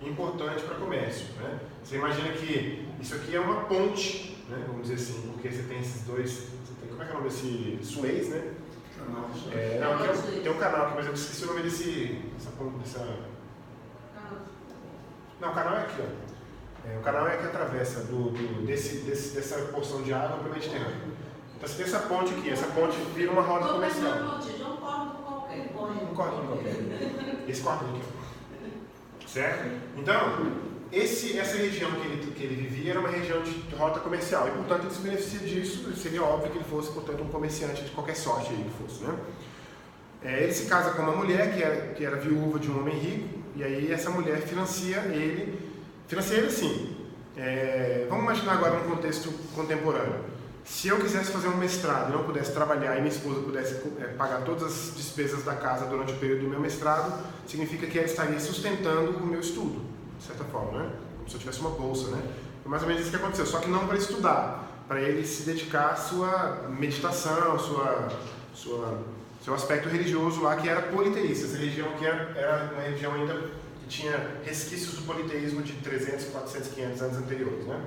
importante para comércio, né? Você imagina que isso aqui é uma ponte, né? Vamos dizer assim, porque você tem esses dois, como é que é o nome desse Suez, né? Não, tem um canal aqui, mas eu esqueci o nome Não, o canal é aqui, ó. O canal é que atravessa dessa porção de água para o Mediterrâneo. Então você tem essa ponte aqui, essa ponte vira uma roda comercial. Não Cordão qualquer. Esse cordão aqui, ó. Certo? Então, essa região que ele vivia era uma região de rota comercial e, portanto, ele se beneficia disso. Seria óbvio que ele fosse, portanto, um comerciante de qualquer sorte aí que fosse, né? Ele se casa com uma mulher que era viúva de um homem rico, e aí essa mulher financia ele assim. Vamos imaginar agora um contexto contemporâneo. Se eu quisesse fazer um mestrado e não pudesse trabalhar e minha esposa pudesse pagar todas as despesas da casa durante o período do meu mestrado, significa que ela estaria sustentando o meu estudo, de certa forma, né? Como se eu tivesse uma bolsa, né? Foi mais ou menos isso que aconteceu, só que não para estudar, para ele se dedicar à sua meditação, seu aspecto religioso lá, que era politeísta. Essa religião que era uma religião ainda que tinha resquícios do politeísmo de 300, 400, 500 anos anteriores, né?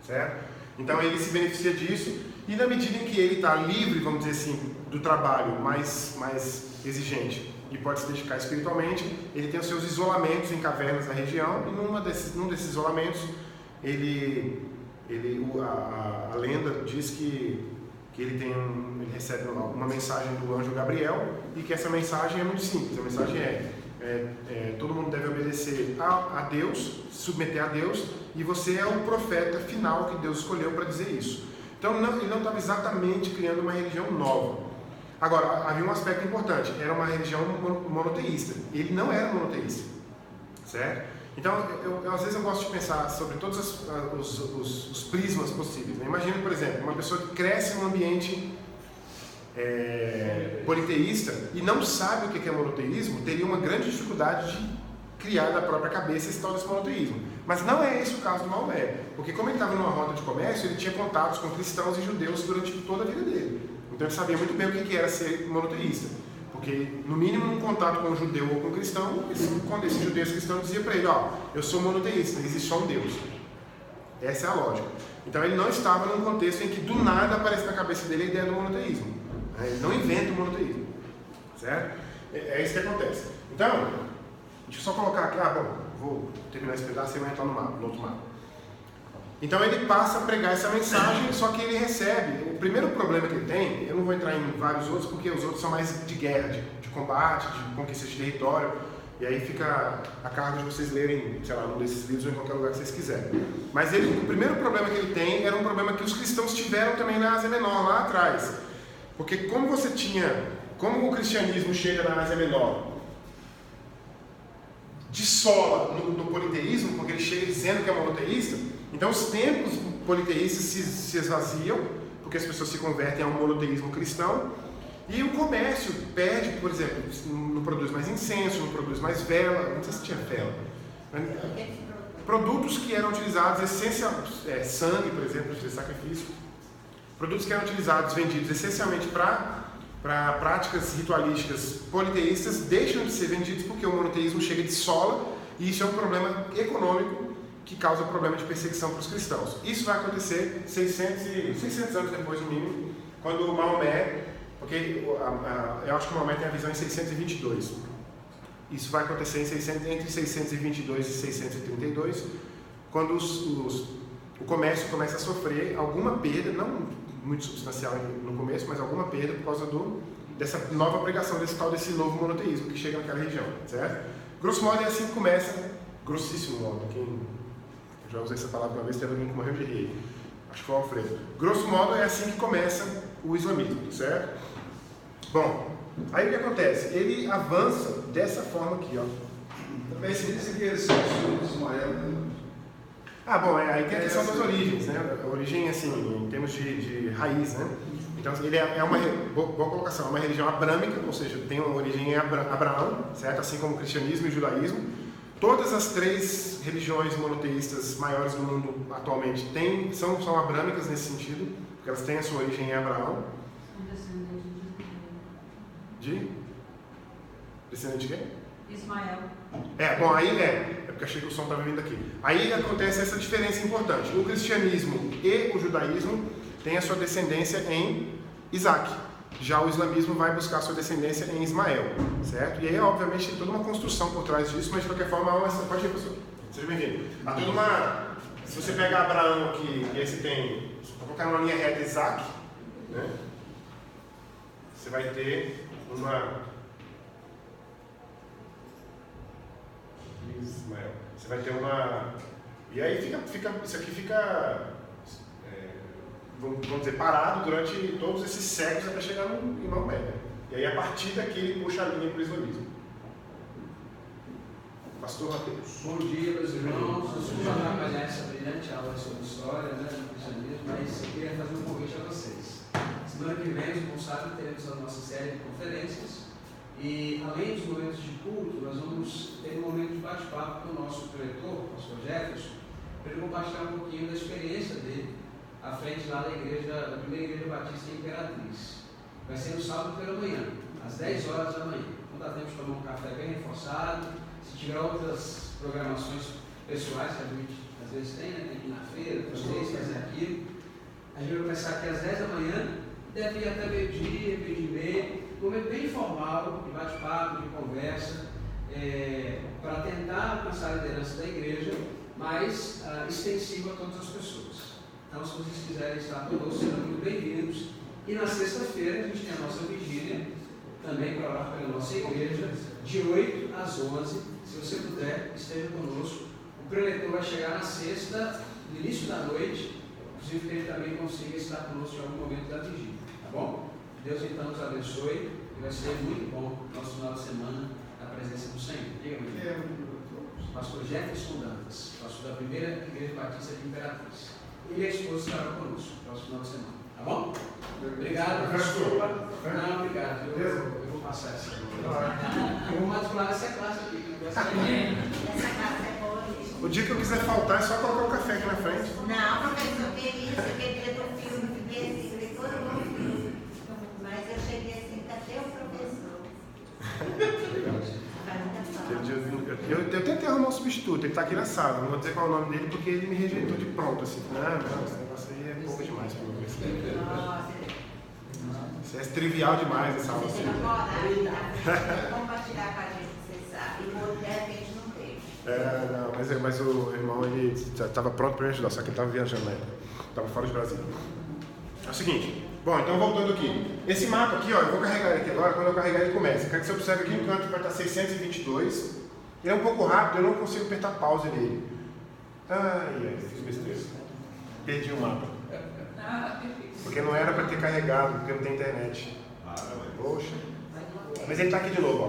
Certo? Então ele se beneficia disso, e na medida em que ele está livre, vamos dizer assim, do trabalho mais exigente e pode se dedicar espiritualmente, ele tem os seus isolamentos em cavernas na região, e num desses isolamentos, a lenda diz que ele recebe uma mensagem do anjo Gabriel, e que essa mensagem é muito simples. A mensagem todo mundo deve obedecer a Deus, se submeter a Deus, e você é o profeta final que Deus escolheu para dizer isso. Então ele não estava exatamente criando uma religião nova. Agora, havia um aspecto importante, era uma religião monoteísta. Ele não era monoteísta, certo? Então, às vezes eu gosto de pensar sobre todos os prismas possíveis, né? Imagina, por exemplo, uma pessoa que cresce num ambiente politeísta e não sabe o que é monoteísmo, teria uma grande dificuldade de criar da própria cabeça esse tal desse monoteísmo. Mas não é esse o caso do Maomé, porque como ele estava numa roda de comércio, ele tinha contatos com cristãos e judeus durante toda a vida dele. Então ele sabia muito bem o que era ser monoteísta, porque no mínimo um contato com um judeu ou com um cristão, quando esse judeu e cristão dizia para ele, eu sou monoteísta, existe só um Deus. Essa é a lógica. Então ele não estava num contexto em que do nada aparece na cabeça dele a ideia do monoteísmo. Ele não inventa o monoteísmo, certo? É isso que acontece. Então, deixa eu só colocar aqui, vou terminar esse pedaço e vou entrar no outro mapa. Então ele passa a pregar essa mensagem, só que ele recebe, o primeiro problema que ele tem, eu não vou entrar em vários outros, porque os outros são mais de guerra, de combate, de conquista de território, e aí fica a cargo de vocês lerem, sei lá, num desses livros ou em qualquer lugar que vocês quiserem. Mas o primeiro problema que ele tem era um problema que os cristãos tiveram também na Ásia Menor, lá atrás. Porque como o cristianismo chega na Ásia Menor, dissola no politeísmo, porque ele chega dizendo que é monoteísta, então os templos politeístas se esvaziam, porque as pessoas se convertem a um monoteísmo cristão, e o comércio perde, por exemplo, não produz mais incenso, não produz mais vela, não sei se tinha vela, produtos que eram utilizados essencialmente, sangue, por exemplo, de sacrifício, produtos que eram utilizados, vendidos essencialmente para práticas ritualísticas politeístas, deixam de ser vendidos porque o monoteísmo chega de sola, e isso é um problema econômico que causa problema de perseguição para os cristãos. Isso vai acontecer 600 anos depois, no mínimo, quando o Maomé, porque eu acho que o Maomé tem a visão em 622. Isso vai acontecer entre 622 e 632, quando o comércio começa a sofrer alguma perda, não muito substancial no começo, mas alguma perda por causa dessa nova pregação, desse novo monoteísmo que chega naquela região, certo? Grosso modo é assim que começa, grossíssimo modo, quem já usei essa palavra uma vez, teve alguém que morreu de rir, acho que foi o Alfredo. Grosso modo é assim que começa o islamismo, certo? Bom, aí o que acontece? Ele avança dessa forma aqui, ó. Também se diz que eles são filhos de Ismael, né? Aí tem a questão das origens, né? A origem, assim, em termos de raiz, né? Então, ele é uma, boa colocação, é uma religião abrâmica, ou seja, tem uma origem em Abraão, certo? Assim como o cristianismo e o judaísmo. Todas as três religiões monoteístas maiores do mundo atualmente são abrâmicas nesse sentido, porque elas têm a sua origem em Abraão. Descendente de quem? Ismael. Bom, aí é porque achei que o som estava vindo aqui. Aí acontece essa diferença importante. O cristianismo e o judaísmo têm a sua descendência em Isaac. Já o islamismo vai buscar a sua descendência em Ismael, certo? E aí, obviamente, tem toda uma construção por trás disso, mas de qualquer forma, pode ir, professor. Seja bem-vindo. Há toda uma... Se você pegar Abraão aqui, e aí você tem... Vou colocar numa linha reta Isaac, né? Você vai ter uma... Ismael. Você vai ter uma... E aí isso aqui fica... vamos dizer, parado durante todos esses séculos até chegar em Maomé. E aí, a partir daqui, ele puxa a linha para o islamismo. Pastor Mateus. Bom dia, meus irmãos. Desculpa atrapalhar essa brilhante aula sobre história, do cristianismo, mas eu queria fazer um convite a vocês. Semana que vem, os responsáveis, teremos a nossa série de conferências. E, além dos momentos de culto, nós vamos ter um momento de bate-papo com o nosso preletor, o pastor Jefferson, para ele compartilhar um pouquinho da experiência dele à frente lá da primeira igreja batista em Imperatriz. Vai ser no sábado pela manhã, às 10 horas da manhã. Então dá tempo de tomar um café bem reforçado. Se tiver outras programações pessoais que a gente às vezes tem, né? Tem que ir na feira, fazer isso, fazer aquilo. A gente vai começar aqui às 10 da manhã, deve ir até meio-dia, meio-dia e meio, um momento bem informal, de bate-papo, de conversa, para tentar alcançar a liderança da igreja, mas extensiva a todas as pessoas. Então, se vocês quiserem estar conosco, serão muito bem-vindos. E na sexta-feira, a gente tem a nossa vigília, também para orar pela nossa igreja, de 8 às 11. Se você puder, esteja conosco. O preletor vai chegar na sexta, no início da noite, inclusive que ele também consiga estar conosco em algum momento da vigília. Tá bom? Deus então nos abençoe e vai ser muito bom o nosso final de semana na presença do Senhor. Diga-me. Pastor Jefferson Dantas, pastor da primeira igreja batista de Imperatriz. E a esposa estará conosco no próximo final de semana. Tá bom? Obrigado. Desculpa. Não, obrigado. Eu vou passar essa. Eu vou matricular essa classe aqui. Essa casa é boa. O dia que eu quiser faltar, é só colocar o café aqui na frente. Não, professor, eu queria diretor filme, fiquei assim, diretor do filme. Mas eu cheguei assim, cadê o professor? Eu tentei arrumar um substituto, ele está aqui na sala, não vou dizer qual é o nome dele porque ele me rejeitou de pronto, assim. Não, esse negócio aí é pouco demais para mim. Isso é trivial demais essa aula. Você tem coragem, tá? Compartilhar com a gente, você sabe, e o de repente não teve. Mas o irmão, ele estava pronto para me ajudar, só que ele estava viajando na época, estava fora do Brasil. É o seguinte, bom, então voltando aqui, esse mapa aqui, ó, eu vou carregar ele aqui agora, quando eu carregar ele começa. Quero que você observe aqui no canto que vai estar 622, ele é um pouco rápido, eu não consigo apertar pause nele. Fiz besteira, perdi o mapa, porque não era para ter carregado, porque não tem internet. Poxa, mas ele está aqui de novo, ó.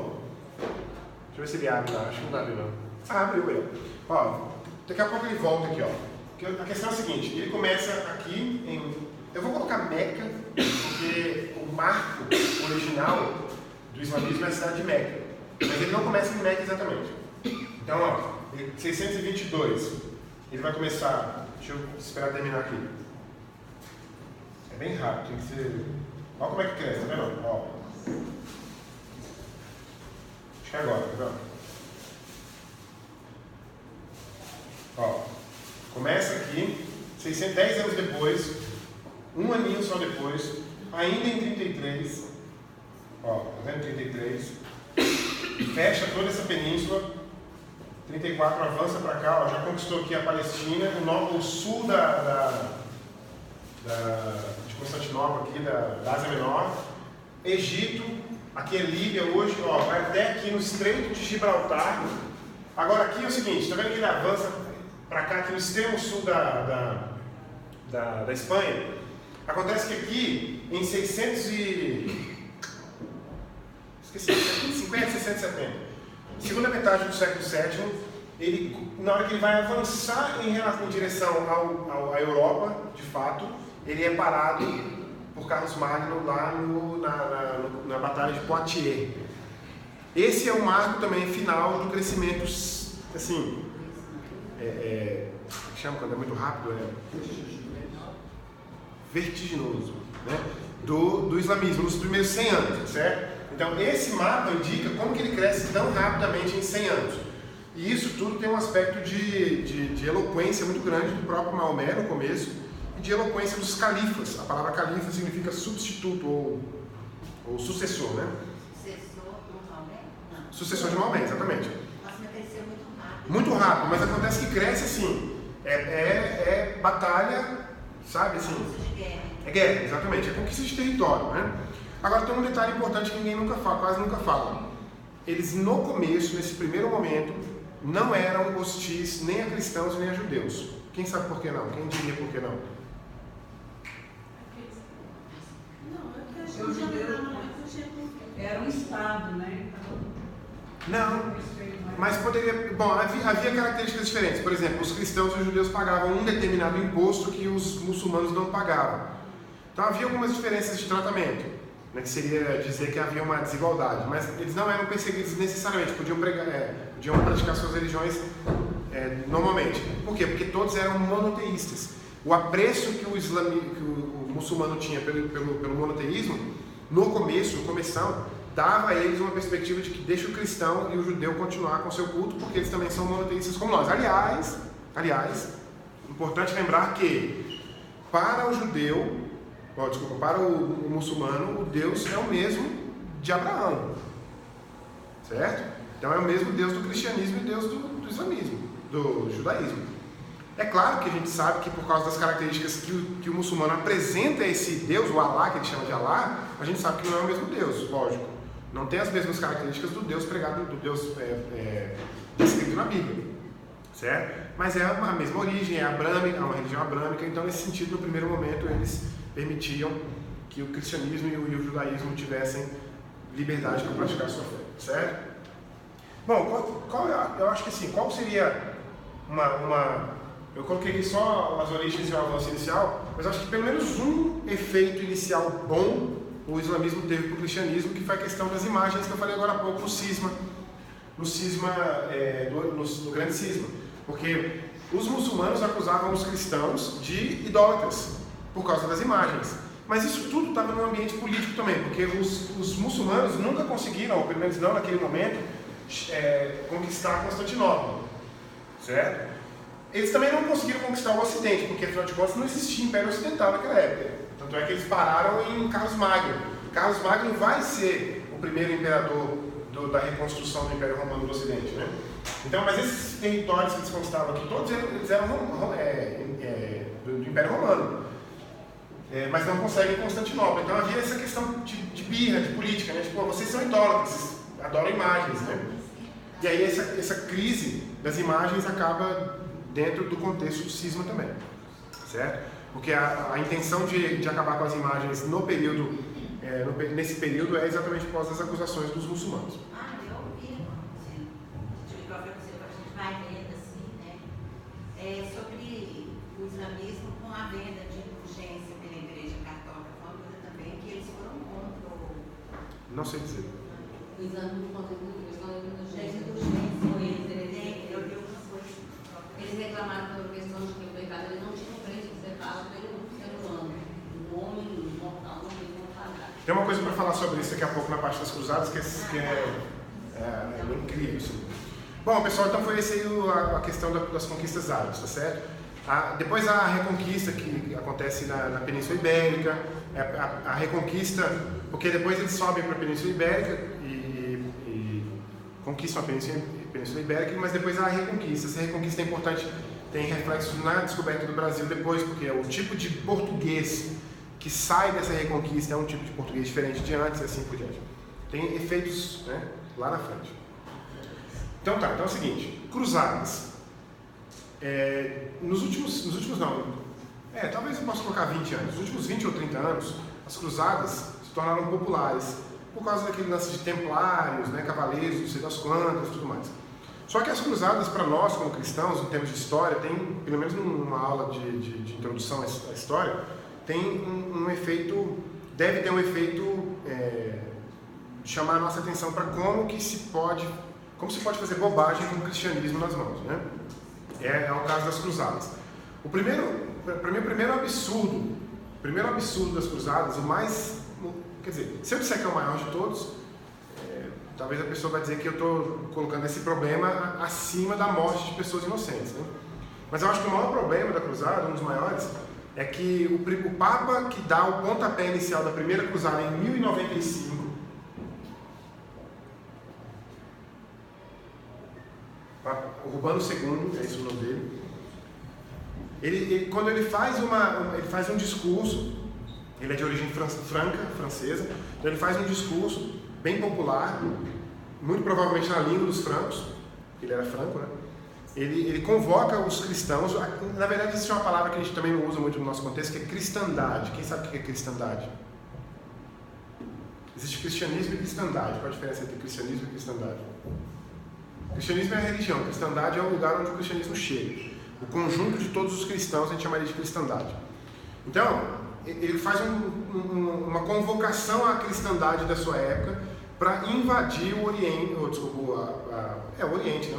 Deixa eu ver se ele abre lá, acho que não abre não. Abriu ele. Ó, daqui a pouco ele volta aqui, ó. Porque a questão é a seguinte, ele começa aqui em... Eu vou colocar Meca, porque o marco original do islamismo é a cidade de Meca. Mas ele não começa em Meca exatamente. Então, ó, 622. Ele vai começar... Deixa eu esperar terminar aqui. É bem rápido, tem que ser... Olha como é que cresce, tá vendo? Ó. Acho que é agora, tá vendo? Ó, começa aqui, 610 anos depois, um aninho só depois, ainda em 33, ó, tá vendo 33, fecha toda essa península, 34 avança para cá, ó, já conquistou aqui a Palestina, o sul de Constantinopla, aqui da Ásia Menor, Egito, aqui é Líbia hoje, ó, vai até aqui no Estreito de Gibraltar. Agora aqui é o seguinte, tá vendo que ele avança para cá, aqui no extremo sul da Espanha? Acontece que aqui, em 50, 60, 70, segunda metade do século VII, ele, na hora que ele vai avançar em direção à Europa, de fato, ele é parado por Carlos Magno lá na Batalha de Poitiers. Esse é o marco também final do crescimento, assim, que chama quando é muito rápido? Vertiginoso, né? Do islamismo, nos primeiros 100 anos, certo? Então esse mapa indica como que ele cresce tão rapidamente em 100 anos. E isso tudo tem um aspecto de eloquência muito grande do próprio Maomé no começo e de eloquência dos califas. A palavra califa significa substituto ou sucessor, né? Sucessor do Maomé? Não. Sucessor de Maomé, exatamente. Nossa, mas cresceu muito rápido. Muito rápido, mas acontece que cresce assim. É batalha, sabe? Assim, Curso de guerra. é guerra, exatamente. É conquista de território, né? Agora tem um detalhe importante que ninguém nunca fala, quase nunca fala. Eles no começo, nesse primeiro momento, não eram hostis nem a cristãos nem a judeus. Quem sabe por que não? Quem diria por que não? Não, eu acho que O judeu Era um Estado, né? Não, mas poderia... Bom, havia características diferentes. Por exemplo, os cristãos e os judeus pagavam um determinado imposto que os muçulmanos não pagavam. Então havia algumas diferenças de tratamento, né, que seria dizer que havia uma desigualdade. Mas eles não eram perseguidos necessariamente, podiam praticar suas religiões normalmente. Por quê? Porque todos eram monoteístas. O apreço que o muçulmano tinha pelo monoteísmo, no começo, dava a eles uma perspectiva de que deixa o cristão e o judeu continuar com seu culto, porque eles também são monoteístas como nós. Aliás, importante lembrar que para o judeu, para o muçulmano, o Deus é o mesmo de Abraão, certo? Então é o mesmo Deus do cristianismo e Deus do islamismo, do judaísmo. É claro que a gente sabe que por causa das características que o muçulmano apresenta esse Deus, o Alá, que ele chama de Alá, a gente sabe que não é o mesmo Deus, lógico. Não tem as mesmas características do Deus pregado, do Deus descrito na Bíblia, certo? Mas é a mesma origem, é uma religião abrâmica, então nesse sentido, no primeiro momento, eles permitiam que o cristianismo e o judaísmo tivessem liberdade para praticar sua fé, certo? Bom, eu acho que assim, qual seria eu coloquei aqui só as origens e o avanço inicial, mas acho que pelo menos um efeito inicial bom o islamismo teve para o cristianismo, que foi a questão das imagens que eu falei agora há pouco no grande cisma, porque os muçulmanos acusavam os cristãos de idólatras por causa das imagens, mas isso tudo estava no ambiente político também, porque os muçulmanos nunca conseguiram, ou pelo menos não naquele momento, conquistar Constantinopla, certo? Eles também não conseguiram conquistar o Ocidente, porque afinal de contas não existia Império Ocidental naquela época. Tanto é que eles pararam em Carlos Magno. Carlos Magno vai ser o primeiro imperador da reconstrução do Império Romano do Ocidente, né? Então, mas esses territórios que eles conquistavam aqui, todos eles eram do Império Romano. Mas não conseguem Constantinopla. Então havia essa questão de birra, de política, né? Tipo, vocês são idólatras, vocês adoram imagens, né? E aí essa crise das imagens acaba dentro do contexto do cisma também, certo? Porque a intenção de acabar com as imagens nesse período é exatamente por causa das acusações dos muçulmanos. Eu ouvi, de própria coisa, a gente vai vendo assim, né? Sobre o islamismo com a venda de indulgência pela Igreja Católica, foi uma coisa também que eles foram contra o... Não sei dizer. O islamismo contra a indulgência foi eles, eu vi algumas coisas. Eles reclamaram pela questão de que o pecado ele não tinha preço, você fala pelo ser humano, o homem mortal não tem como pagar. Tem uma coisa para falar sobre isso daqui a pouco na parte das cruzadas, que é incrível. Assim. Bom, pessoal, então foi essa aí a questão das conquistas árabes, tá certo? Depois a reconquista que acontece na Península Ibérica, a reconquista, porque depois eles sobem para a Península Ibérica e conquistam a Península Ibérica, mas depois há a reconquista. Essa reconquista é importante, tem reflexos na descoberta do Brasil depois, porque o tipo de português que sai dessa reconquista é um tipo de português diferente de antes e assim por diante. Tem efeitos, né, lá na frente. Então é o seguinte, cruzadas. Talvez eu possa colocar 20 anos. Nos últimos 20 ou 30 anos, as cruzadas se tornaram populares por causa daquele lance de templários, né, cavaleiros, não sei das quantas e tudo mais. Só que as cruzadas, para nós como cristãos, em termos de história, tem, pelo menos numa aula de introdução à história, tem um efeito, deve ter um efeito de chamar a nossa atenção para como se pode fazer bobagem com o cristianismo nas mãos, né? É o caso das cruzadas. Para mim, o primeiro absurdo das cruzadas, se eu disser que é o maior de todos, talvez a pessoa vai dizer que eu estou colocando esse problema acima da morte de pessoas inocentes, né? Mas eu acho que o maior problema da cruzada, um dos maiores, é que o Papa que dá o pontapé inicial da primeira cruzada em 1095, o Urbano II, é esse o nome dele, quando ele faz um discurso, ele é de origem francesa, então ele faz um discurso bem popular, muito provavelmente na língua dos francos, ele era franco, né? Ele convoca os cristãos. Na verdade, existe uma palavra que a gente também não usa muito no nosso contexto, que é cristandade. Quem sabe o que é cristandade? Existe cristianismo e cristandade. Qual a diferença entre cristianismo e cristandade? Cristianismo é a religião, cristandade é o lugar onde o cristianismo chega. O conjunto de todos os cristãos a gente chamaria de cristandade. Então, ele faz uma convocação à cristandade da sua época para invadir o Oriente, o Oriente, né?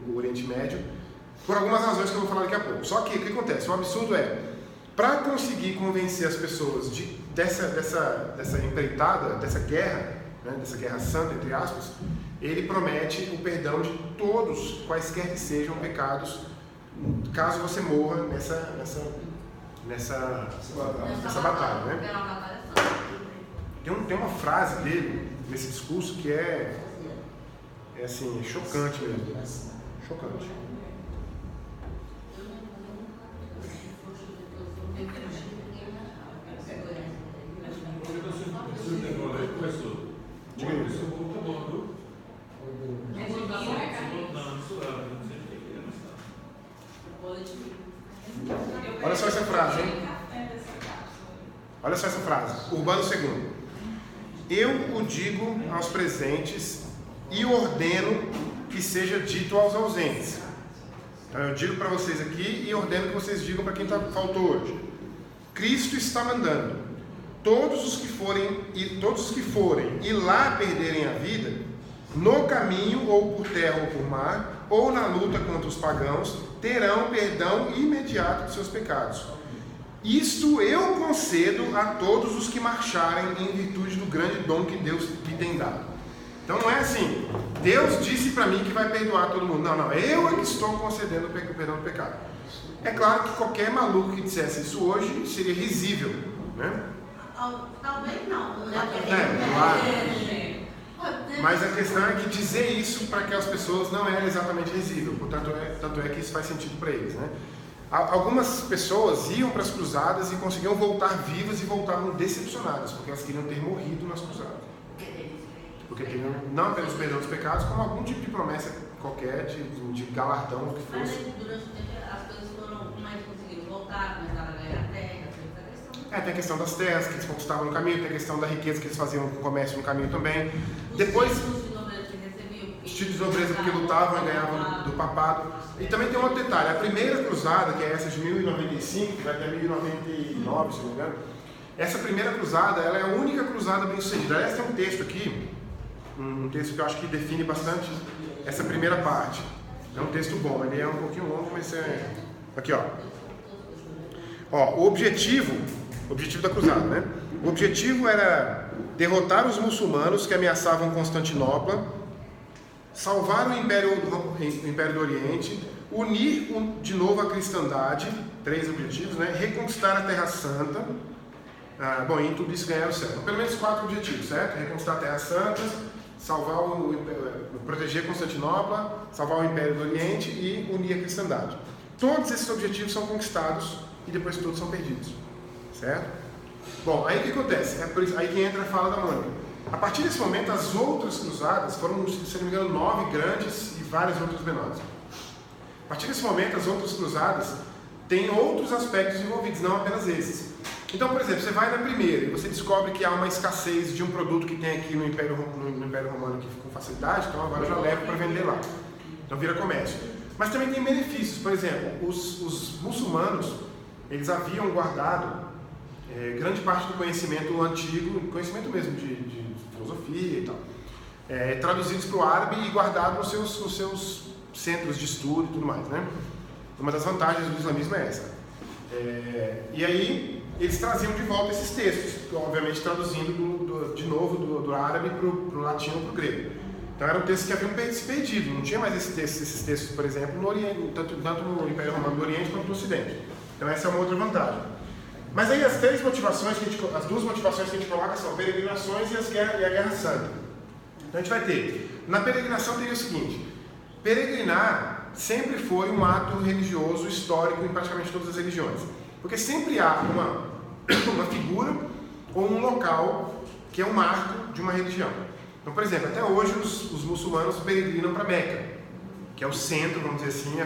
O Oriente Médio, por algumas razões que eu vou falar daqui a pouco. Só que o que acontece? O absurdo é, para conseguir convencer as pessoas dessa empreitada, dessa guerra, né? Dessa guerra santa, entre aspas, ele promete o perdão de todos, quaisquer que sejam pecados, caso você morra nessa batalha, né? Tem uma frase dele nesse discurso que é assim, chocante mesmo. Chocante. Diga aí. Olha só essa frase, hein? Olha só essa frase. Urbano II. Eu o digo aos presentes e ordeno que seja dito aos ausentes. Então eu digo para vocês aqui e ordeno que vocês digam para quem faltou hoje. Cristo está mandando. Todos os que forem e lá perderem a vida, no caminho ou por terra ou por mar, ou na luta contra os pagãos, terão perdão imediato de seus pecados. Isto eu concedo a todos os que marcharem em virtude do grande dom que Deus lhe tem dado. Então não é assim, Deus disse para mim que vai perdoar todo mundo. Não, eu é que estou concedendo o perdão do pecado. É claro que qualquer maluco que dissesse isso hoje seria risível, né? Talvez não. Claro. Mas a questão é que dizer isso para aquelas pessoas não é exatamente risível. Portanto, tanto é que isso faz sentido para eles, né? Algumas pessoas iam para as cruzadas e conseguiam voltar vivas e voltavam decepcionadas, porque elas queriam ter morrido nas cruzadas. Porque queriam não apenas o perdão dos pecados, como algum tipo de promessa qualquer, de galardão, o que fosse. Mas durante o tempo as coisas foram mais conseguiram voltar, começaram a ganhar terra, tem a questão das terras que eles conquistavam no caminho, tem a questão da riqueza que eles faziam com o comércio no caminho também. Depois, os títulos de nobreza porque lutavam e ganhavam do papado. E também tem um outro detalhe, a primeira cruzada, que é essa de 1095, que vai até 1099, se não me engano, essa primeira cruzada, ela é a única cruzada bem sucedida. Aliás, tem um texto aqui, um texto que eu acho que define bastante essa primeira parte. É um texto bom, ele é um pouquinho longo, mas é... Aqui, ó. O objetivo da cruzada, né? O objetivo era derrotar os muçulmanos que ameaçavam Constantinopla, salvar o Império do Oriente, unir de novo a cristandade, 3 objetivos, né? Reconquistar a Terra Santa, em tudo isso ganhar o céu. Então, pelo menos 4 objetivos, certo? Reconquistar a Terra Santa, proteger Constantinopla, salvar o Império do Oriente e unir a cristandade. Todos esses objetivos são conquistados e depois todos são perdidos, certo? Bom, aí o que acontece? É por isso, aí que entra a fala da Mônica. A partir desse momento, as outras cruzadas foram, se não me engano, 9 grandes e várias outras menores. A partir desse momento, as outras cruzadas têm outros aspectos envolvidos, não apenas esses. Então, por exemplo, você vai na primeira e você descobre que há uma escassez de um produto que tem aqui no Império Romano aqui com facilidade, então agora eu já levo para vender lá. Então vira comércio. Mas também tem benefícios. Por exemplo, os muçulmanos, eles haviam guardado grande parte do conhecimento antigo, conhecimento mesmo de filosofia e tal, traduzidos para o árabe e guardado nos seus centros de estudo e tudo mais, né? Uma das vantagens do islamismo é essa. E aí eles traziam de volta esses textos, obviamente traduzindo de novo do árabe para o latim ou para o grego. Então eram textos que haviam se perdido, não tinha mais esses textos, por exemplo, no Oriente, tanto no Império Romano do Oriente quanto no Ocidente. Então essa é uma outra vantagem. Mas aí as duas motivações que a gente coloca são peregrinações e a Guerra Santa. Então a gente vai ter, na peregrinação teria o seguinte: peregrinar sempre foi um ato religioso histórico em praticamente todas as religiões, porque sempre há uma figura ou um local que é um marco de uma religião. Então, por exemplo, até hoje os muçulmanos peregrinam para Meca, que é o centro, vamos dizer assim,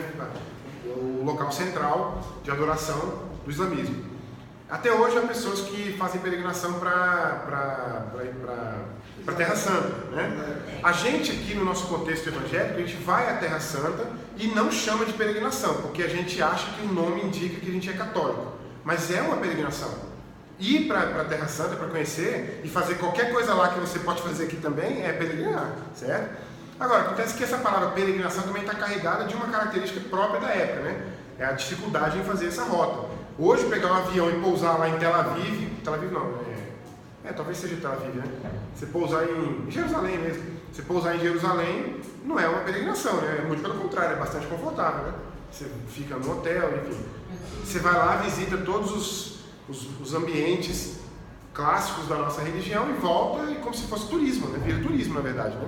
o local central de adoração do islamismo. Até hoje há pessoas que fazem peregrinação para a Terra Santa, né? A gente aqui no nosso contexto evangélico, a gente vai à Terra Santa e não chama de peregrinação, porque a gente acha que o nome indica que a gente é católico, mas é uma peregrinação. Ir para a Terra Santa para conhecer e fazer qualquer coisa lá que você pode fazer aqui também é peregrinar, certo? Agora, acontece que essa palavra peregrinação também está carregada de uma característica própria da época, né? É a dificuldade em fazer essa rota. Hoje, pegar um avião e pousar lá em Tel Aviv não, talvez seja Tel Aviv, né? Você pousar em Jerusalém mesmo. Você pousar em Jerusalém não é uma peregrinação, né? Muito pelo contrário, é bastante confortável, né? Você fica no hotel, enfim. Você vai lá, visita todos os ambientes clássicos da nossa religião e volta como se fosse turismo, né? Vira turismo, na verdade, né?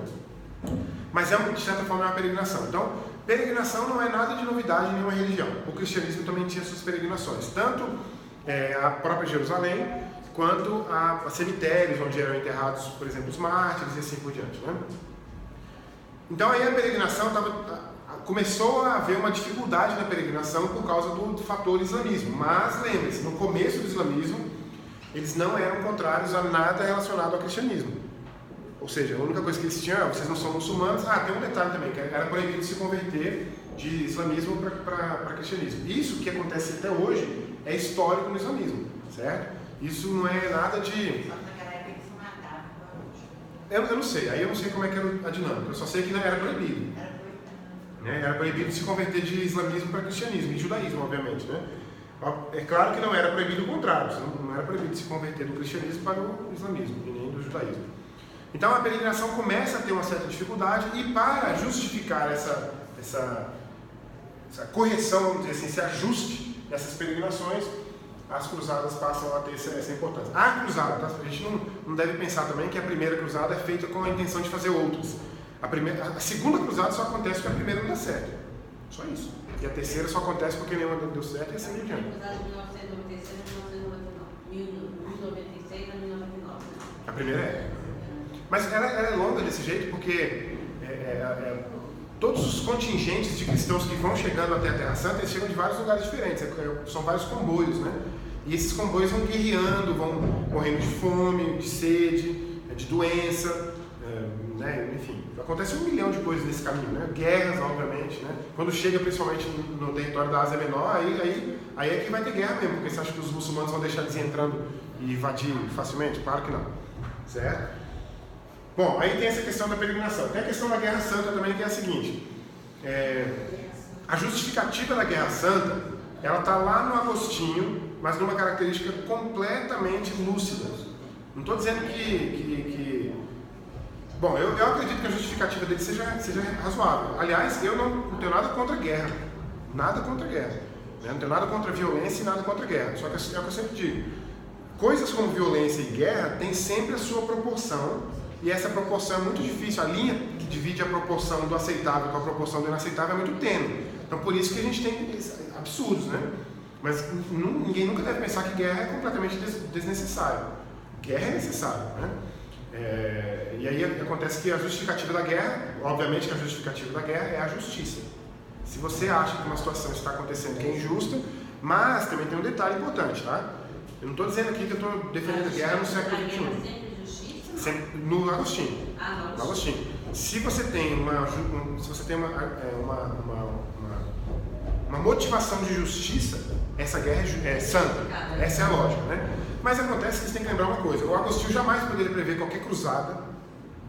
Mas de certa forma é uma peregrinação. Então, peregrinação não é nada de novidade em nenhuma religião. O cristianismo também tinha suas peregrinações, tanto a própria Jerusalém, quanto a cemitérios onde eram enterrados, por exemplo, os mártires e assim por diante, né? Então aí a peregrinação começou a haver uma dificuldade na peregrinação por causa do fator islamismo. Mas lembre-se, no começo do islamismo, eles não eram contrários a nada relacionado ao cristianismo. Ou seja, a única coisa que eles tinham vocês não são muçulmanos. Tem um detalhe também, que era proibido se converter de islamismo para cristianismo. Isso que acontece até hoje é histórico no islamismo, certo? Isso não é nada de... Só naquela época eles se matavam. Eu não sei, aí eu não sei como é que era a dinâmica, eu só sei que não era proibido. Era proibido se converter de islamismo para cristianismo, e judaísmo, obviamente, né? É claro que não era proibido o contrário, não era proibido se converter do cristianismo para o islamismo, e nem do judaísmo. Então a peregrinação começa a ter uma certa dificuldade, e para justificar essa correção, vamos dizer assim, esse ajuste dessas peregrinações, as cruzadas passam a ter essa importância. A cruzada, tá? A gente não deve pensar também que a primeira cruzada é feita com a intenção de fazer outras. A segunda cruzada só acontece porque a primeira não dá certo. Só isso. E a terceira só acontece porque nenhuma deu certo e assim por diante. A primeira é. Mas ela é longa desse jeito porque todos os contingentes de cristãos que vão chegando até a Terra Santa, eles chegam de vários lugares diferentes. São vários comboios, né? E esses comboios vão guerreando, vão morrendo de fome, de sede, de doença, né? Enfim, acontece 1 milhão de coisas nesse caminho, né? Guerras, obviamente, né? Quando chega principalmente no território da Ásia Menor, aí é que vai ter guerra mesmo, porque você acha que os muçulmanos vão deixar eles entrando e invadir facilmente? Claro que não, certo? Bom, aí tem essa questão da peregrinação. Tem a questão da Guerra Santa também, que é a seguinte: a justificativa da Guerra Santa, ela está lá no Agostinho, mas numa característica completamente lúcida. Não estou dizendo que... Bom, eu acredito que a justificativa dele seja razoável. Aliás, eu não tenho nada contra a guerra. Nada contra a guerra. Não tenho nada contra a violência e nada contra a guerra. Só que é o que eu sempre digo. Coisas como violência e guerra têm sempre a sua proporção. E essa proporção é muito difícil. A linha que divide a proporção do aceitável com a proporção do inaceitável é muito tênue. Então, por isso que a gente tem absurdos, né? Mas ninguém nunca deve pensar que guerra é completamente desnecessário. Guerra é necessário, né? E aí acontece que a justificativa da guerra, obviamente que a justificativa da guerra é a justiça. Se você acha que uma situação está acontecendo que é injusta, mas também tem um detalhe importante, tá? Eu não estou dizendo aqui que eu estou defendendo a guerra no século XXI. No Agostinho. No Agostinho. Se você tem uma motivação de justiça, essa guerra é santa. Essa é a lógica, né? Mas acontece que você tem que lembrar uma coisa: o Agostinho jamais poderia prever qualquer cruzada,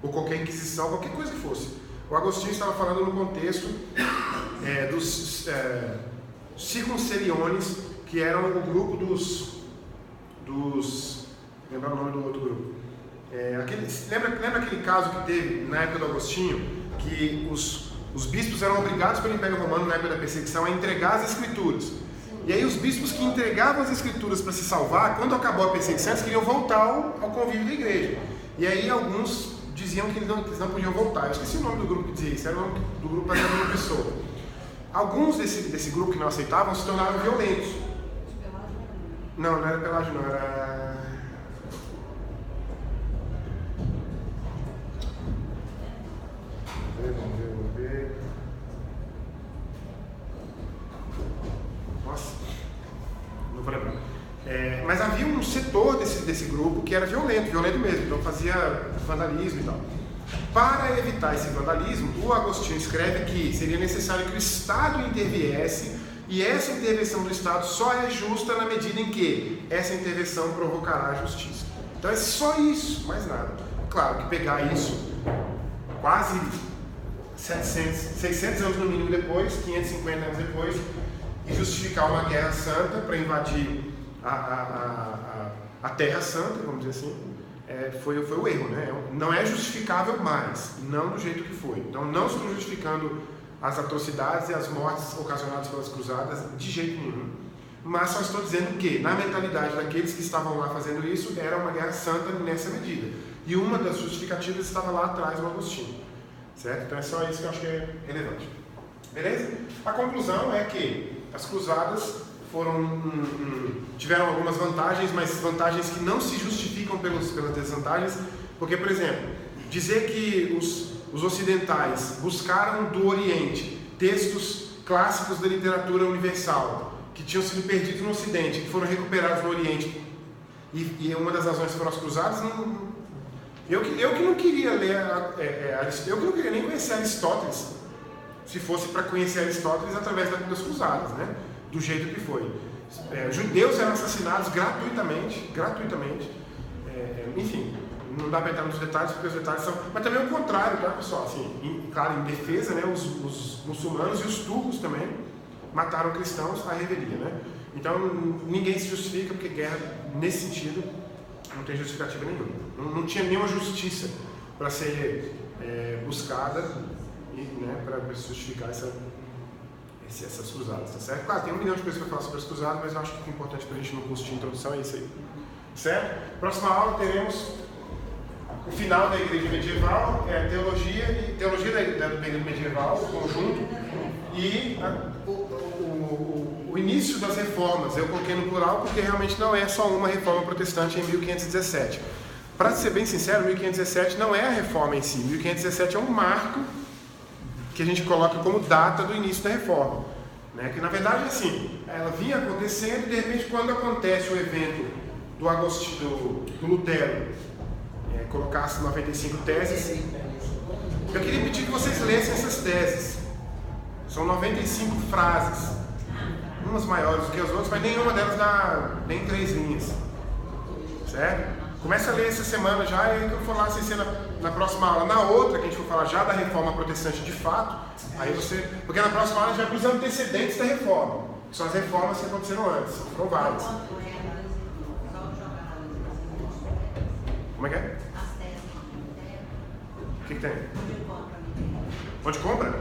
ou qualquer inquisição, qualquer coisa que fosse. O Agostinho estava falando no contexto dos circunceliones, que eram o grupo dos... Lembrar o nome do outro grupo? Lembra aquele caso que teve na época do Agostinho, que os bispos eram obrigados pelo Império Romano, na época da perseguição, a entregar as escrituras. E aí os bispos que entregavam as escrituras para se salvar, quando acabou a perseguição, eles queriam voltar ao convívio da igreja. E aí alguns diziam que eles não podiam voltar. Eu esqueci o nome do grupo que dizia isso, era o nome do grupo para uma pessoa. Alguns desse grupo que não aceitavam se tornaram violentos. Não era Pelágio, não, era... Vamos ver. Nossa, não vou lembrar. Mas havia um setor desse grupo que era violento mesmo, então fazia vandalismo e tal. Para evitar esse vandalismo, o Agostinho escreve que seria necessário que o Estado interviesse, e essa intervenção do Estado só é justa na medida em que essa intervenção provocará a justiça. Então é só isso, mais nada. Claro que pegar isso quase 600 anos no mínimo depois, 550 anos depois, e justificar uma guerra santa para invadir a Terra Santa, vamos dizer assim, foi o erro, né? Não é justificável mais, não do jeito que foi. Então não estou justificando as atrocidades e as mortes ocasionadas pelas cruzadas de jeito nenhum, mas só estou dizendo que na mentalidade daqueles que estavam lá fazendo isso era uma guerra santa nessa medida, e uma das justificativas estava lá atrás no Agostinho, certo? Então é só isso que eu acho que é relevante. Beleza? A conclusão é que as cruzadas tiveram algumas vantagens, mas vantagens que não se justificam pelas desvantagens, porque, por exemplo, dizer que os ocidentais buscaram do Oriente textos clássicos da literatura universal, que tinham sido perdidos no Ocidente, que foram recuperados no Oriente, e uma das razões foram as cruzadas, eu que não queria ler, eu que não queria nem conhecer Aristóteles, se fosse para conhecer Aristóteles através das cruzadas, né? Do jeito que foi. Judeus eram assassinados gratuitamente, enfim, não dá para entrar nos detalhes, porque os detalhes são... Mas também o contrário, tá, pessoal? Assim, claro, em defesa, né, os muçulmanos e os turcos também mataram cristãos à revelia, né? Então, ninguém se justifica, porque guerra, nesse sentido, não tem justificativa nenhuma. Não tinha nenhuma justiça para ser buscada, né, para justificar essas cruzadas, tá certo? Claro, tem 1 milhão de coisas para falar sobre as cruzadas, mas eu acho que o importante para a gente no curso de introdução é isso aí, certo? Próxima aula teremos o final da igreja medieval, teologia do período medieval, o conjunto, e o início das reformas. Eu coloquei no plural porque realmente não é só uma reforma protestante em 1517. Para ser bem sincero, 1517 não é a reforma em si, 1517 é um marco que a gente coloca como data do início da reforma, né? Que na verdade assim, ela vinha acontecendo e de repente quando acontece o evento do Lutero, colocasse 95 teses, eu queria pedir que vocês lessem essas teses. São 95 frases, umas maiores do que as outras, mas nenhuma delas dá nem 3 linhas, certo? Começa a ler essa semana já, e eu vou falar sem ser na próxima aula. Na outra, que a gente for falar já da reforma protestante de fato, aí você... Porque na próxima aula a gente vai para os antecedentes da reforma, que são as reformas que aconteceram antes, foram várias. Como é que é? O que tem? Onde compra?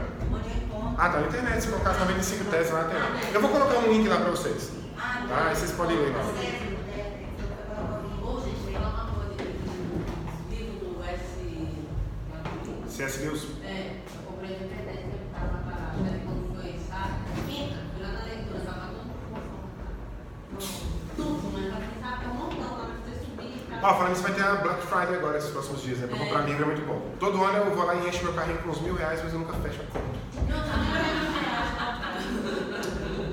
Ah, tá na internet, se colocar as 95 teses lá, tem. Eu vou colocar um link lá para vocês. Tá? Aí vocês podem ler lá. C.S. Lewis? Eu comprei na internet, ele estava parado, quando foi, sabe? Quinta, durante a leitura, estava tudo, mas para pensar, tem um montão lá, mas você subir. Falando isso, vai ter a Black Friday agora, esses próximos dias, né? Para comprar livro é muito bom. Todo ano eu vou lá e encho meu carrinho com uns R$1.000, mas eu nunca fecho a conta.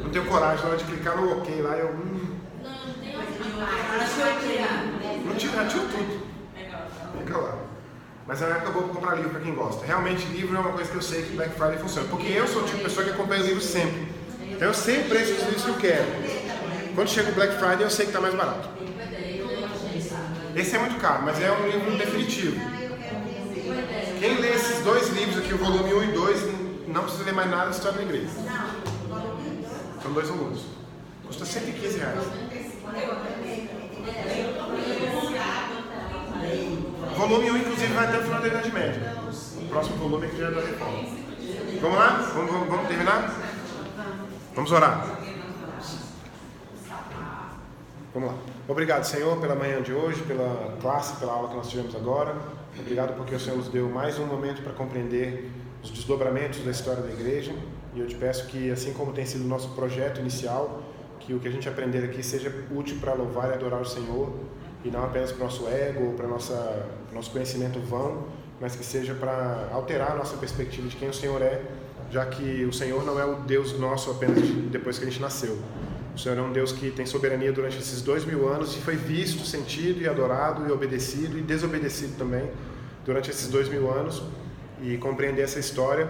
Não tenho coragem na hora de clicar no OK lá, eu... Não tenho. Não tira tudo. Fica lá. Mas é uma época boa para comprar livro para quem gosta. Realmente, livro é uma coisa que eu sei que Black Friday funciona. Porque eu sou o tipo de pessoa que acompanha livros sempre. Então eu sei o preço dos livros que eu quero. Quando chega o Black Friday, eu sei que está mais barato. Esse é muito caro, mas é um livro definitivo. Quem lê esses 2 livros aqui, o volume 1 e 2, não precisa ler mais nada da história da igreja. São 2 volumes. Custa R$115. Volume 1, inclusive, vai até o final da Idade Média. O próximo volume é que já é da Reforma. Vamos lá? Vamos terminar? Vamos orar. Vamos lá. Obrigado, Senhor, pela manhã de hoje, pela classe, pela aula que nós tivemos agora. Obrigado porque o Senhor nos deu mais um momento para compreender os desdobramentos da história da igreja. E eu te peço que, assim como tem sido o nosso projeto inicial, que o que a gente aprender aqui seja útil para louvar e adorar o Senhor, e não apenas para o nosso ego ou para o nosso conhecimento vão, mas que seja para alterar a nossa perspectiva de quem o Senhor é, já que o Senhor não é o Deus nosso apenas depois que a gente nasceu. O Senhor é um Deus que tem soberania durante esses 2000 anos e foi visto, sentido e adorado e obedecido e desobedecido também durante esses 2000 anos. E compreender essa história,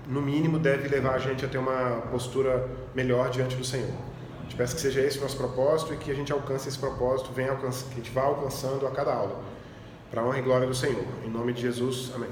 no mínimo, deve levar a gente a ter uma postura melhor diante do Senhor. Te peço que seja esse o nosso propósito e que a gente alcance esse propósito, que a gente vá alcançando a cada aula, para a honra e glória do Senhor. Em nome de Jesus, amém.